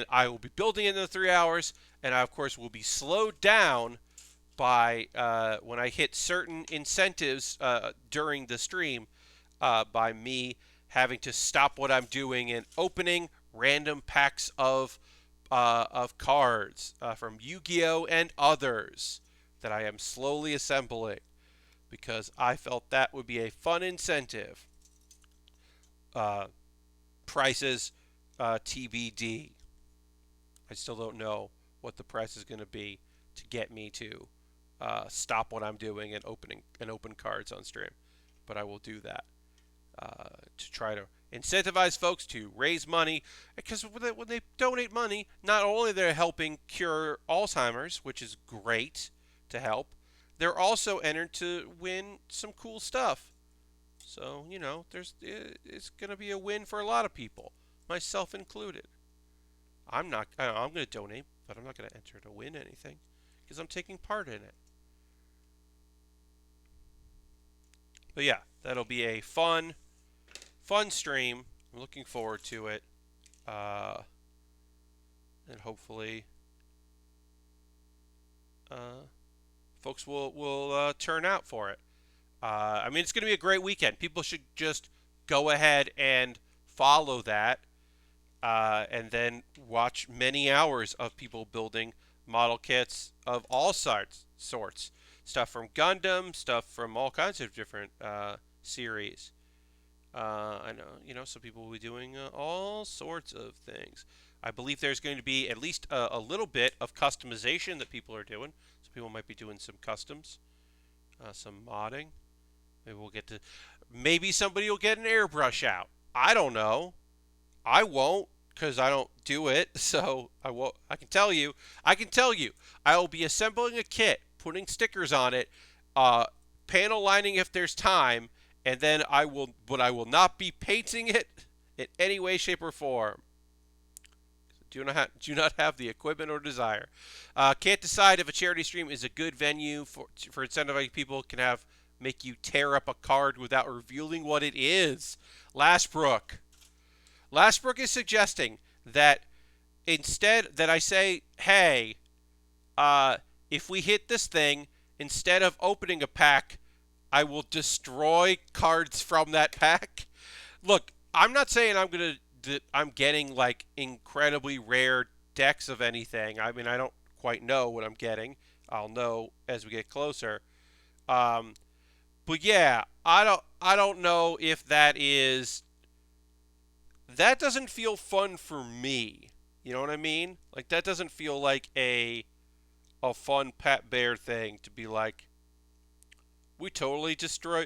I will be building it in the 3 hours, and I of course will be slowed down by when I hit certain incentives during the stream by me having to stop what I'm doing and opening random packs of cards from Yu-Gi-Oh and others that I am slowly assembling because I felt that would be a fun incentive. Uh, Prices TBD. I still don't know what the price is going to be to get me to stop what I'm doing and open cards on stream, but I will do that to try to incentivize folks to raise money because when they donate money, not only they're helping cure Alzheimer's, which is great to help, they're also entered to win some cool stuff. So it's going to be a win for a lot of people, myself included. I'm going to donate, but I'm not going to enter to win anything because I'm taking part in it. But yeah, that'll be a fun stream. I'm looking forward to it. And hopefully folks will turn out for it. I mean, it's going to be a great weekend. People should just go ahead and follow that and then watch many hours of people building model kits of all sorts. Stuff from Gundam, stuff from all kinds of different series. I know, some people will be doing all sorts of things. I believe there's going to be at least a little bit of customization that people are doing. So people might be doing some customs, some modding. Maybe somebody will get an airbrush out. I don't know. I won't because I don't do it. So I won't. I can tell you. I will be assembling a kit, putting stickers on it, panel lining if there's time, and then I will not be painting it in any way, shape, or form. Do not have the equipment or desire. Can't decide if a charity stream is a good venue for incentivizing people. Make you tear up a card without revealing what it is. Lashbrook is suggesting that instead that I say, hey, if we hit this thing, instead of opening a pack, I will destroy cards from that pack. Look, I'm not saying I'm getting like incredibly rare decks of anything. I mean, I don't quite know what I'm getting. I'll know as we get closer. But yeah, I don't know if that doesn't feel fun for me. You know what I mean? Like that doesn't feel like a fun Pat Bear thing to be like, we totally destroy.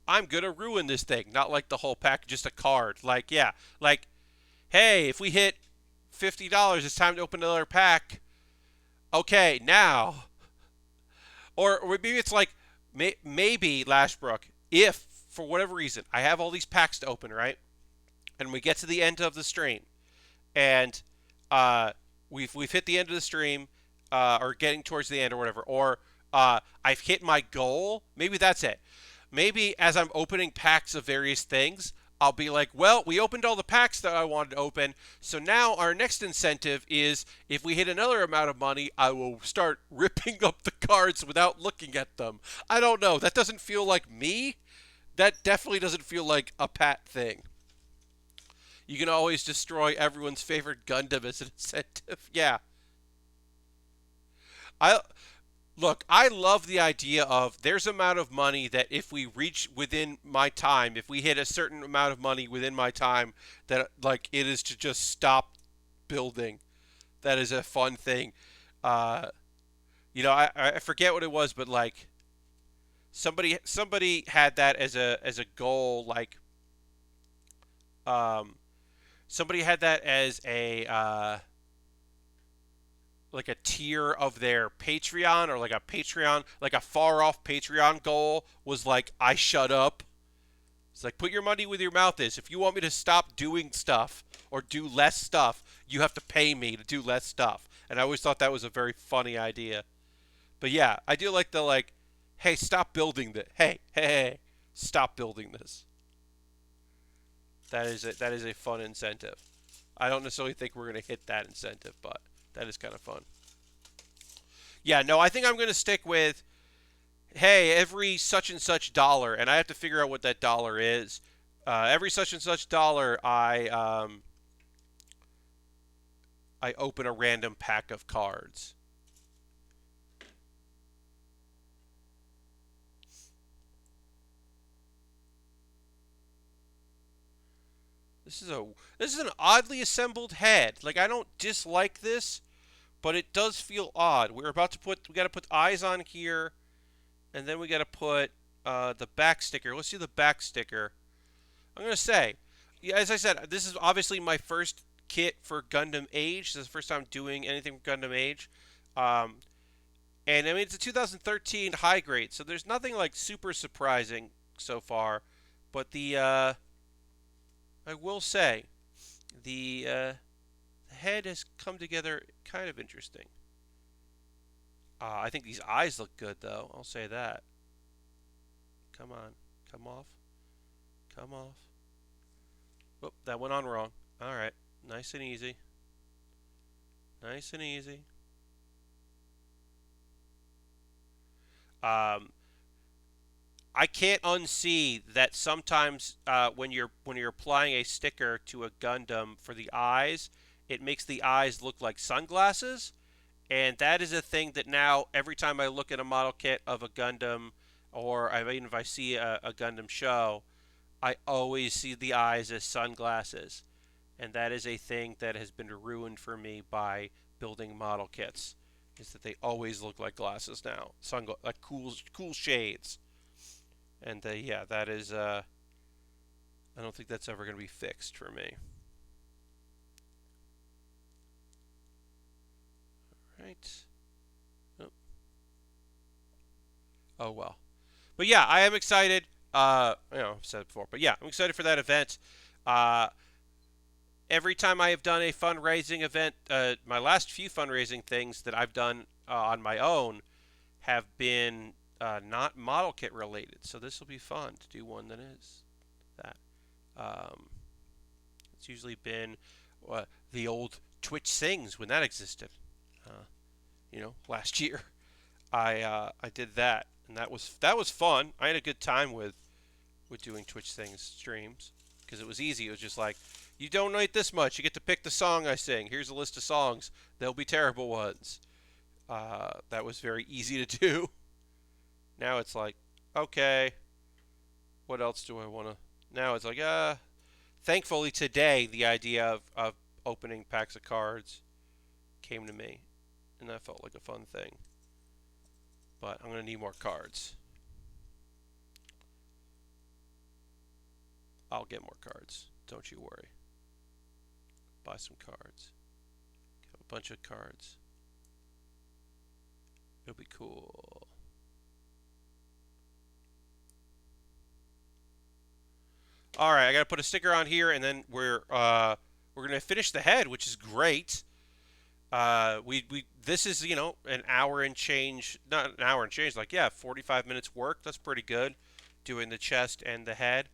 I'm gonna ruin this thing. Not like the whole pack, just a card. Like, yeah, like, hey, if we hit $50, it's time to open another pack. Okay, now, or maybe it's like, maybe Lashbrook, if for whatever reason I have all these packs to open, right, and we get to the end of the stream, and we've hit the end of the stream, or getting towards the end or whatever, or I've hit my goal. Maybe that's it. Maybe as I'm opening packs of various things, I'll be like, well, we opened all the packs that I wanted to open, so now our next incentive is if we hit another amount of money, I will start ripping up the cards without looking at them. I don't know. That doesn't feel like me. That definitely doesn't feel like a Pat thing. You can always destroy everyone's favorite Gundam as an incentive. Yeah. I Look, I love the idea of there's amount of money that if we reach within my time, if we hit a certain amount of money within my time, that like it is to just stop building. That is a fun thing. Uh, I forget what it was, but like somebody had that as a goal. Um, somebody had that as a like a tier of their Patreon, or like a Patreon, like a far off Patreon goal was like, I shut up. It's like, put your money where your mouth is. If you want me to stop doing stuff or do less stuff, you have to pay me to do less stuff. And I always thought that was a very funny idea. But yeah, I do like the like, hey, stop building this. Hey, stop building this. That is a fun incentive. I don't necessarily think we're gonna hit that incentive, but that is kind of fun. Yeah, no, I think I'm gonna stick with, hey, every such and such dollar, and I have to figure out what that dollar is. Every such and such dollar, I open a random pack of cards. This is a this is an oddly assembled head. Like, I don't dislike this, but it does feel odd. We got to put eyes on here, and then we got to put the back sticker. Let's see the back sticker. I'm gonna say, yeah, as I said, this is obviously my first kit for Gundam Age. This is the first time doing anything for Gundam Age. Um, and I mean, it's a 2013 high grade, so there's nothing like super surprising so far. But I will say, the head has come together kind of interesting. I think these eyes look good, though. I'll say that. Come on, come off, come off. Oh, that went on wrong. All right, nice and easy, nice and easy. Um, I can't unsee that sometimes when you're applying a sticker to a Gundam for the eyes, it makes the eyes look like sunglasses, and that is a thing that now every time I look at a model kit of a Gundam, or I mean if I see a Gundam show, I always see the eyes as sunglasses, and that is a thing that has been ruined for me by building model kits. Is that they always look like glasses now, like cool shades. And yeah, that is. I don't think that's ever going to be fixed for me. Right. Oh, oh well. But yeah, I am excited. I've said it before, but yeah, I'm excited for that event. Uh, every time I have done a fundraising event, my last few fundraising things that I've done on my own have been not model kit related. So this will be fun to do one that is that. Um, it's usually been the old Twitch Sings when that existed. Uh, last year I did that, and that was fun. I had a good time with doing Twitch Sings streams because it was easy. It was just like, you donate this much, you get to pick the song I sing. Here's a list of songs. There'll be terrible ones. That was very easy to do. Now it's like, okay, what else do I want to? Now it's like, thankfully today the idea of opening packs of cards came to me, and that felt like a fun thing. But I'm gonna need more cards. I'll get more cards. Don't you worry. Buy some cards. Have a bunch of cards. It'll be cool. All right, I gotta put a sticker on here, and then we're gonna finish the head, which is great. We this is an hour and change, not an hour and change, like, yeah, 45 minutes work. That's pretty good, doing the chest and the head.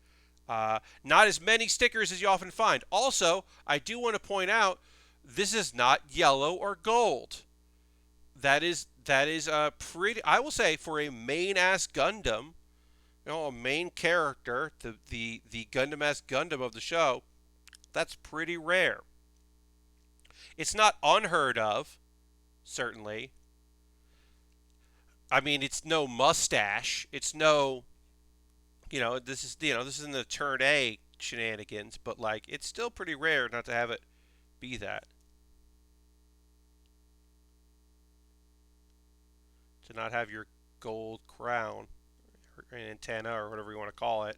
Not as many stickers as you often find. Also, I do want to point out this is not yellow or gold. That is pretty. I will say, for a main ass Gundam, a main character, the Gundam ass Gundam of the show, that's pretty rare. It's not unheard of, certainly. I mean, it's no mustache. It's no, this isn't the turn A shenanigans, but like, it's still pretty rare not to have it be that. To not have your gold crown, or antenna, or whatever you want to call it.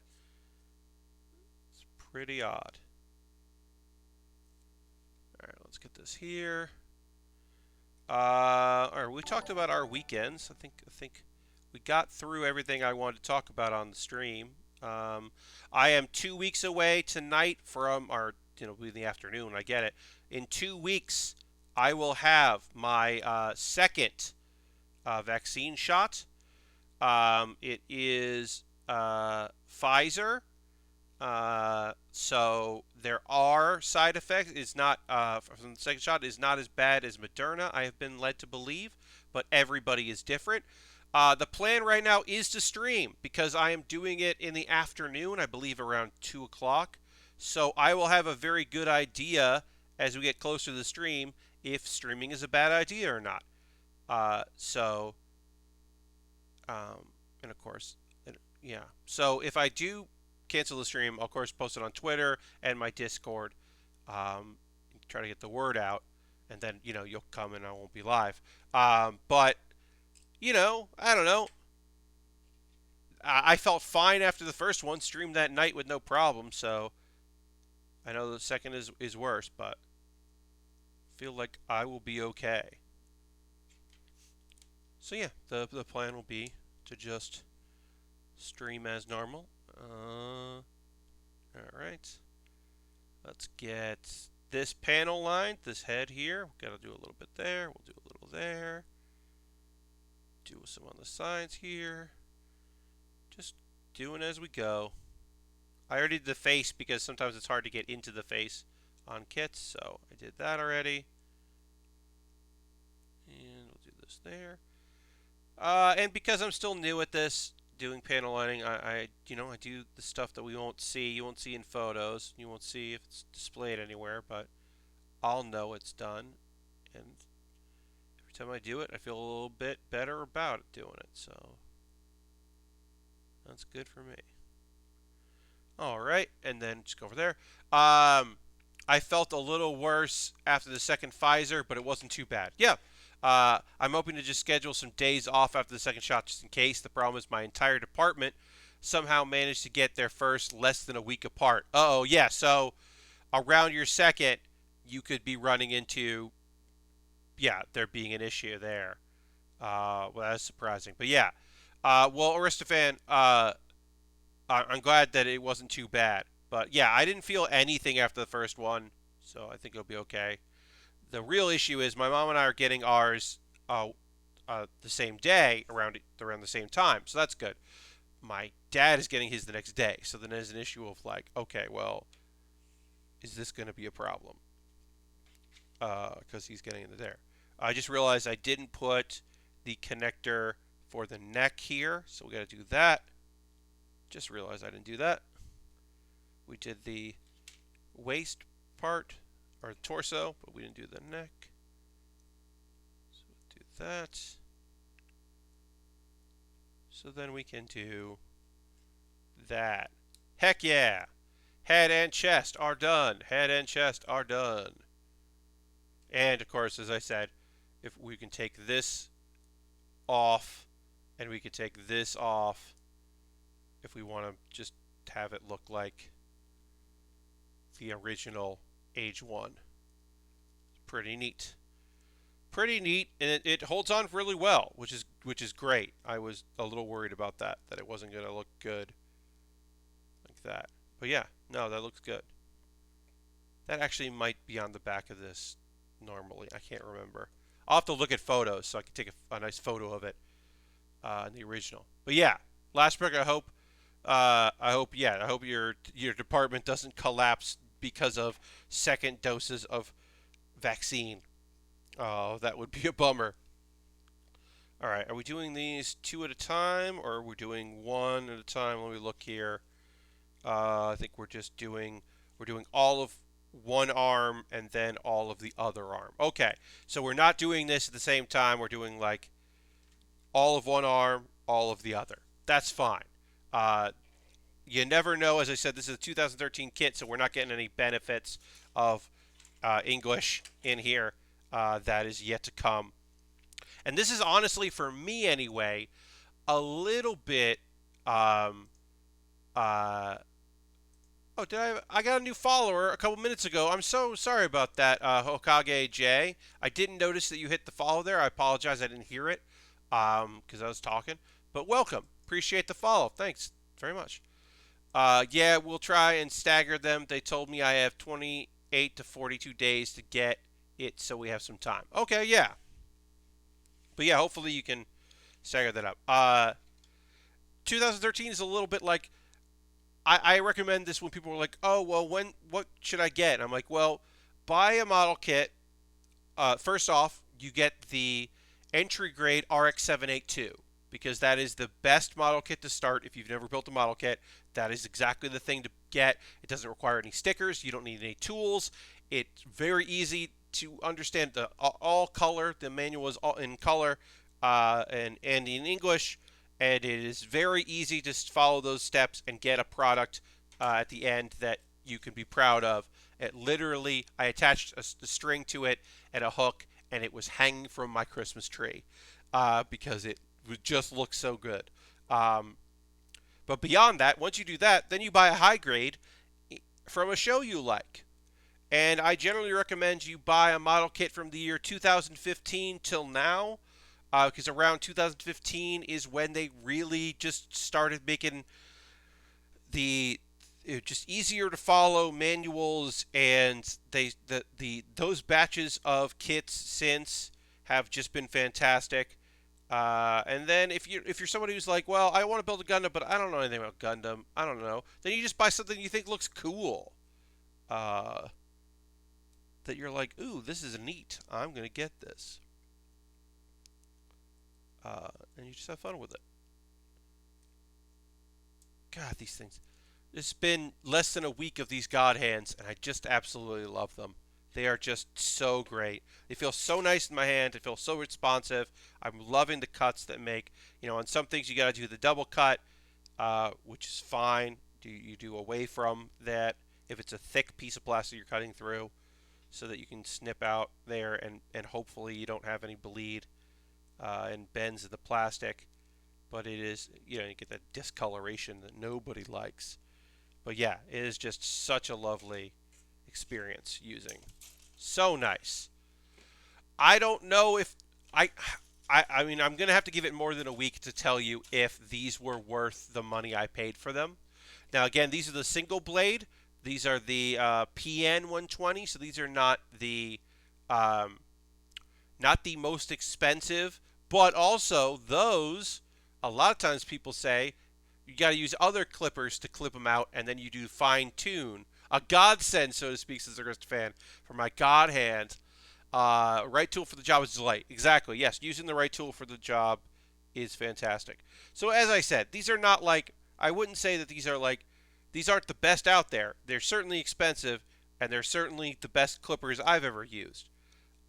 It's pretty odd. All right, let's get this here. All right, we talked about our weekends. I think we got through everything I wanted to talk about on the stream. I am 2 weeks away tonight from, or in the afternoon. I get it. In 2 weeks, I will have my second vaccine shot. It is Pfizer. So there are side effects. It's not from the second shot is not as bad as Moderna. I have been led to believe, but everybody is different. The plan right now is to stream because I am doing it in the afternoon. I believe around 2 o'clock. So I will have a very good idea as we get closer to the stream if streaming is a bad idea or not. So and of course, yeah. So if I do cancel the stream, I'll of course post it on Twitter and my Discord. Try to get the word out, and then you'll come and I won't be live. But I don't know. I felt fine after the first one, streamed that night with no problem. So I know the second is worse, but feel like I will be okay. So yeah, the plan will be to just stream as normal. All right. Let's get this panel line, this head here. We've got to do a little bit there. We'll do a little there. Do some on the sides here. Just doing as we go. I already did the face because sometimes it's hard to get into the face on kits, so I did that already. And we'll do this there. And because I'm still new at this, doing panel lining, I do the stuff that we won't see. You won't see in photos. You won't see if it's displayed anywhere, but I'll know it's done. And every time I do it, I feel a little bit better about it doing it. So that's good for me. All right, and then just go over there. I felt a little worse after the second Pfizer, but it wasn't too bad. Yeah. I'm hoping to just schedule some days off after the second shot just in case. The problem is my entire department somehow managed to get their first less than a week apart. Uh-oh, yeah, so around your second, you could be running into, there being an issue there. Well, that's surprising. But yeah, well, Aristophan, I'm glad that it wasn't too bad. But yeah, I didn't feel anything after the first one, so I think it'll be okay. The real issue is my mom and I are getting ours the same day around the same time, so that's good. My dad is getting his the next day, so then there's an issue of like, okay, well, is this going to be a problem? Because he's getting into there. I just realized I didn't put the connector for the neck here, so we got to do that. Just realized I didn't do that. We did the waist part, or torso, but we didn't do the neck. So we'll do that. So then we can do that. Heck yeah! Head and chest are done. Head and chest are done. And of course, as I said, if we can take this off, and we could take this off, if we want to just have it look like the original AGE-1. Pretty neat. Pretty neat, and it holds on really well, which is great. I was a little worried about that it wasn't going to look good like that. But yeah, no, that looks good. That actually might be on the back of this normally. I can't remember. I'll have to look at photos so I can take a nice photo of it in the original. But yeah, last break. I hope your department doesn't collapse because of second doses of vaccine. Oh, that would be a bummer. All right, are we doing these two at a time, or are we doing one at a time? Let me look here. I think we're doing all of one arm and then all of the other arm. Okay, so we're not doing this at the same time. We're doing like all of one arm, all of the other. That's fine. Uh, you never know. As I said, this is a 2013 kit, so we're not getting any benefits of English in here. That is yet to come. And this is honestly, for me anyway, a little bit. Um, uh, oh, did I got a new follower a couple minutes ago. I'm so sorry about that, Hokage J. I didn't notice that you hit the follow there. I apologize. I didn't hear it because I was talking. But welcome. Appreciate the follow. Thanks very much. Yeah, we'll try and stagger them. They told me I have 28 to 42 days to get it, so we have some time. Okay, yeah. But yeah, hopefully you can stagger that up. 2013 is a little bit like I recommend this when people are like, oh well, what should I get? And I'm like, well, buy a model kit. First off, you get the entry grade RX-782 because that is the best model kit to start if you've never built a model kit. That is exactly the thing to get. It doesn't require any stickers. You don't need any tools. It's very easy to understand. The all color. The manual is all in color and in English, and it is very easy to follow those steps and get a product at the end that you can be proud of. It literally, I attached a string to it and a hook, and it was hanging from my Christmas tree because it would just look so good. But beyond that, once you do that, then you buy a high grade from a show you like. And I generally recommend you buy a model kit from the year 2015 till now, because around 2015 is when they really just started making the just easier to follow manuals, and those batches of kits since have just been fantastic. And then if you're somebody who's like, well, I want to build a Gundam, but I don't know anything about Gundam, I don't know, then you just buy something you think looks cool. That you're like, ooh, this is neat. I'm gonna get this. And you just have fun with it. God, these things. It's been less than a week of these God hands, and I just absolutely love them. They are just so great. They feel so nice in my hand. They feel so responsive. I'm loving the cuts that make. On some things you got to do the double cut, which is fine. You do away from that if it's a thick piece of plastic you're cutting through, so that you can snip out there and hopefully you don't have any bleed and bends of the plastic. But it is, you get that discoloration that nobody likes. But yeah, it is just such a lovely experience using. So nice. I don't know if I mean, I'm gonna have to give it more than a week to tell you if these were worth the money I paid for them. Now, again, these are the single blade. These are the PN 120, so these are um, not the most expensive, but also those. A lot of times people say you got to use other clippers to clip them out, and then you do fine tune. A godsend, so to speak, says the Ghost fan, for my god hand. Right tool for the job is delight. Exactly. Yes, using the right tool for the job is fantastic. So as I said, these are not like, I wouldn't say that these aren't the best out there. They're certainly expensive, and they're certainly the best clippers I've ever used.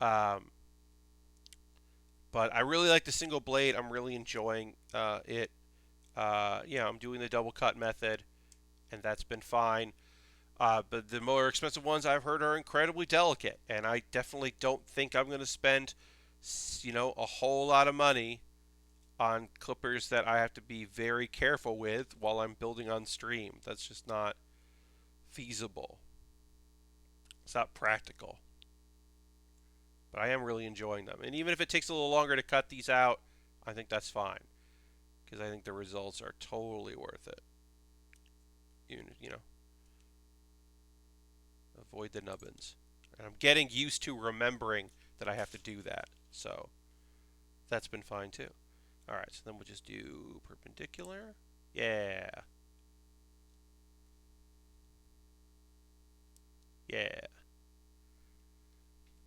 Um, but I really like the single blade. I'm really enjoying it. I'm doing the double cut method, and that's been fine. But the more expensive ones I've heard are incredibly delicate, and I definitely don't think I'm going to spend, a whole lot of money on clippers that I have to be very careful with while I'm building on stream. That's just not feasible. It's not practical. But I am really enjoying them. And even if it takes a little longer to cut these out, I think that's fine. Because I think the results are totally worth it. Avoid the nubbins. And I'm getting used to remembering that I have to do that. So that's been fine too. Alright, so then we'll just do perpendicular. Yeah. Yeah.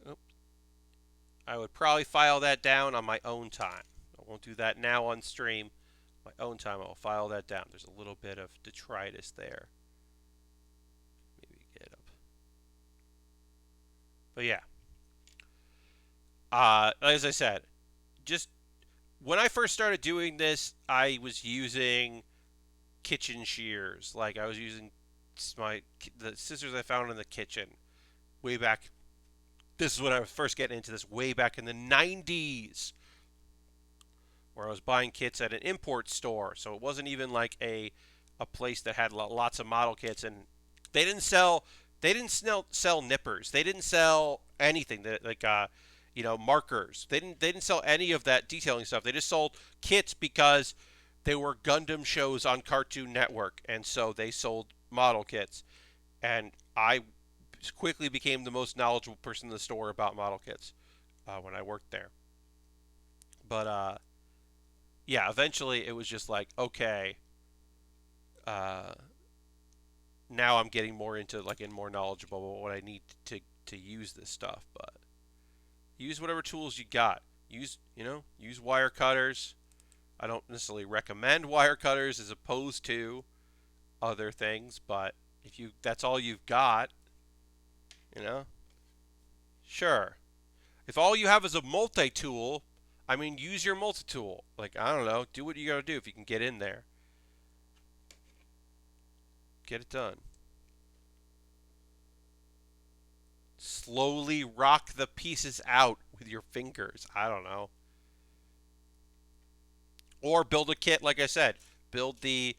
Oops. I would probably file that down on my own time. I won't do that now on stream. My own time, I'll file that down. There's a little bit of detritus there. Maybe get up. But yeah. As I said, just when I first started doing this, I was using kitchen shears. Like I was using the scissors I found in the kitchen way back. This is when I was first getting into this way back in the 90s, where I was buying kits at an import store. So it wasn't even like a place that had lots of model kits, and they didn't sell sell nippers. They didn't sell anything that like markers. They didn't sell any of that detailing stuff. They just sold kits because they were Gundam shows on Cartoon Network, and so they sold model kits. And I quickly became the most knowledgeable person in the store about model kits when I worked there. But yeah, eventually it was just like, okay, uh, now I'm getting more into like and more knowledgeable about what I need to use this stuff. But use whatever tools you got. Use wire cutters. I don't necessarily recommend wire cutters as opposed to other things, but if you that's all you've got, you know, sure. If all you have is a multi-tool, I mean, use your multi-tool. Like, I don't know, do what you gotta do if you can get in there. Get it done. Slowly rock the pieces out with your fingers. I don't know. Or build a kit, like I said. Build an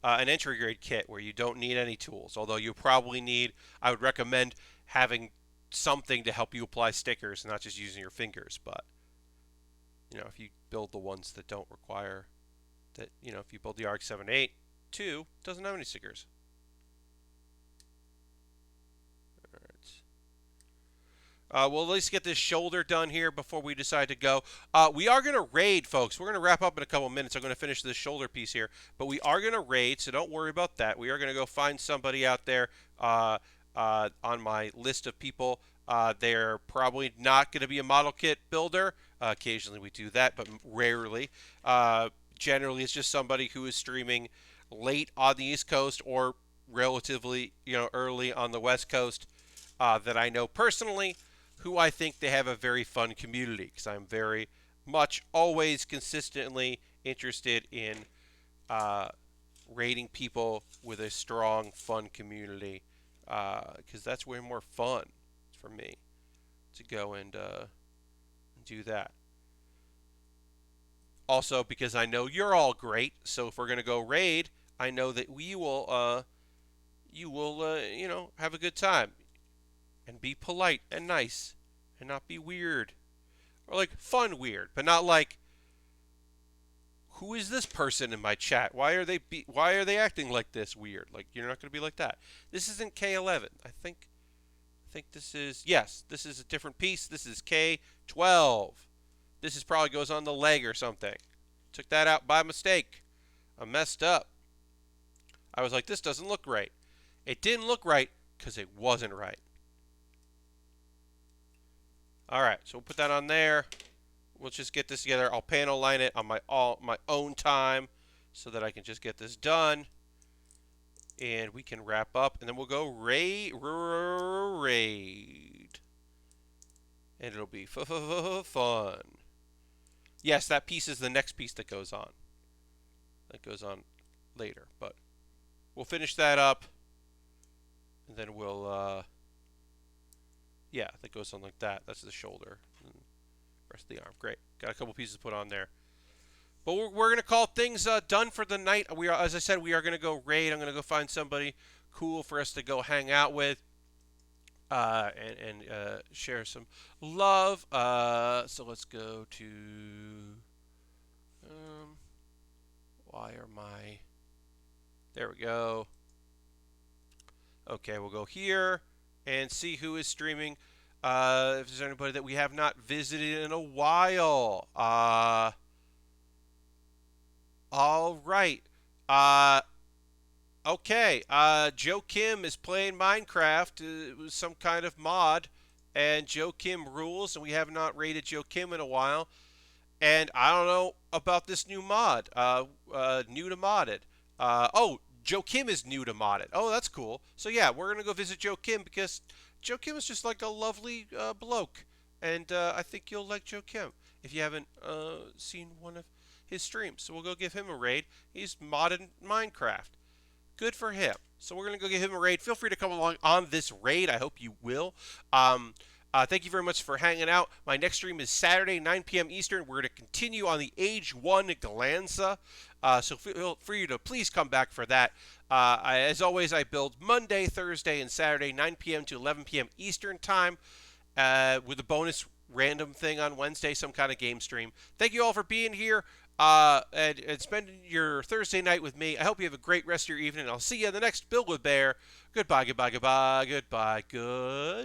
entry grade kit where you don't need any tools. Although you probably need, I would recommend having something to help you apply stickers, not just using your fingers. But if you build the ones that don't require that, if you build the RX-78 2, doesn't have any stickers. We'll at least get this shoulder done here before we decide to go. We are going to raid, folks. We're going to wrap up in a couple minutes. I'm going to finish this shoulder piece here. But we are going to raid, so don't worry about that. We are going to go find somebody out there on my list of people. They're probably not going to be a model kit builder. Occasionally we do that, but rarely. Generally, it's just somebody who is streaming late on the East Coast or relatively early on the West Coast that I know personally, who I think they have a very fun community, because I'm very much always consistently interested in rating people with a strong, fun community, because that's way more fun for me to go and do that. Also, because I know you're all great, so if we're going to go raid, I know that you will have a good time and be polite and nice and not be weird, or like fun weird, but not like, who is this person in my chat? Why are they acting like this weird? Like, you're not going to be like that. This isn't K11. I think this is, yes, this is a different piece. This is K12. This is probably goes on the leg or something. Took that out by mistake. I messed up. I was like, this doesn't look right. It didn't look right because it wasn't right. All right, so we'll put that on there. We'll just get this together. I'll panel line it on my own time so that I can just get this done. And we can wrap up, and then we'll go raid. And it'll be fun. Yes, that piece is the next piece that goes on. That goes on later, but we'll finish that up, and then we'll yeah, that goes on like that. That's the shoulder. And rest of the arm. Great. Got a couple pieces to put on there. But we're going to call things done for the night. We are, as I said, we are going to go raid. I'm going to go find somebody cool for us to go hang out with and share some love. So let's go to... why are my... There we go. Okay, we'll go here and see who is streaming. If there's anybody that we have not visited in a while. All right. Okay. Joe Kim is playing Minecraft. It was some kind of mod, and Joe Kim rules, and we have not rated Joe Kim in a while. And I don't know about this new mod. New to modded. Oh, Joe Kim is new to modded. Oh, that's cool. So yeah, we're gonna go visit Joe Kim because Joe Kim is just like a lovely bloke. and I think you'll like Joe Kim if you haven't seen one of his streams. So we'll go give him a raid. He's modded Minecraft. Good for him. So we're going to go give him a raid. Feel free to come along on this raid. I hope you will. Thank you very much for hanging out. My next stream is Saturday, 9 p.m. Eastern. We're going to continue on the AGE-1 Glansa. So feel free to please come back for that. As always, I build Monday, Thursday, and Saturday, 9 p.m. to 11 p.m. Eastern Time, with a bonus random thing on Wednesday, some kind of game stream. Thank you all for being here and spending your Thursday night with me. I hope you have a great rest of your evening. I'll see you in the next Build with Baer. Goodbye, goodbye, goodbye, goodbye, good.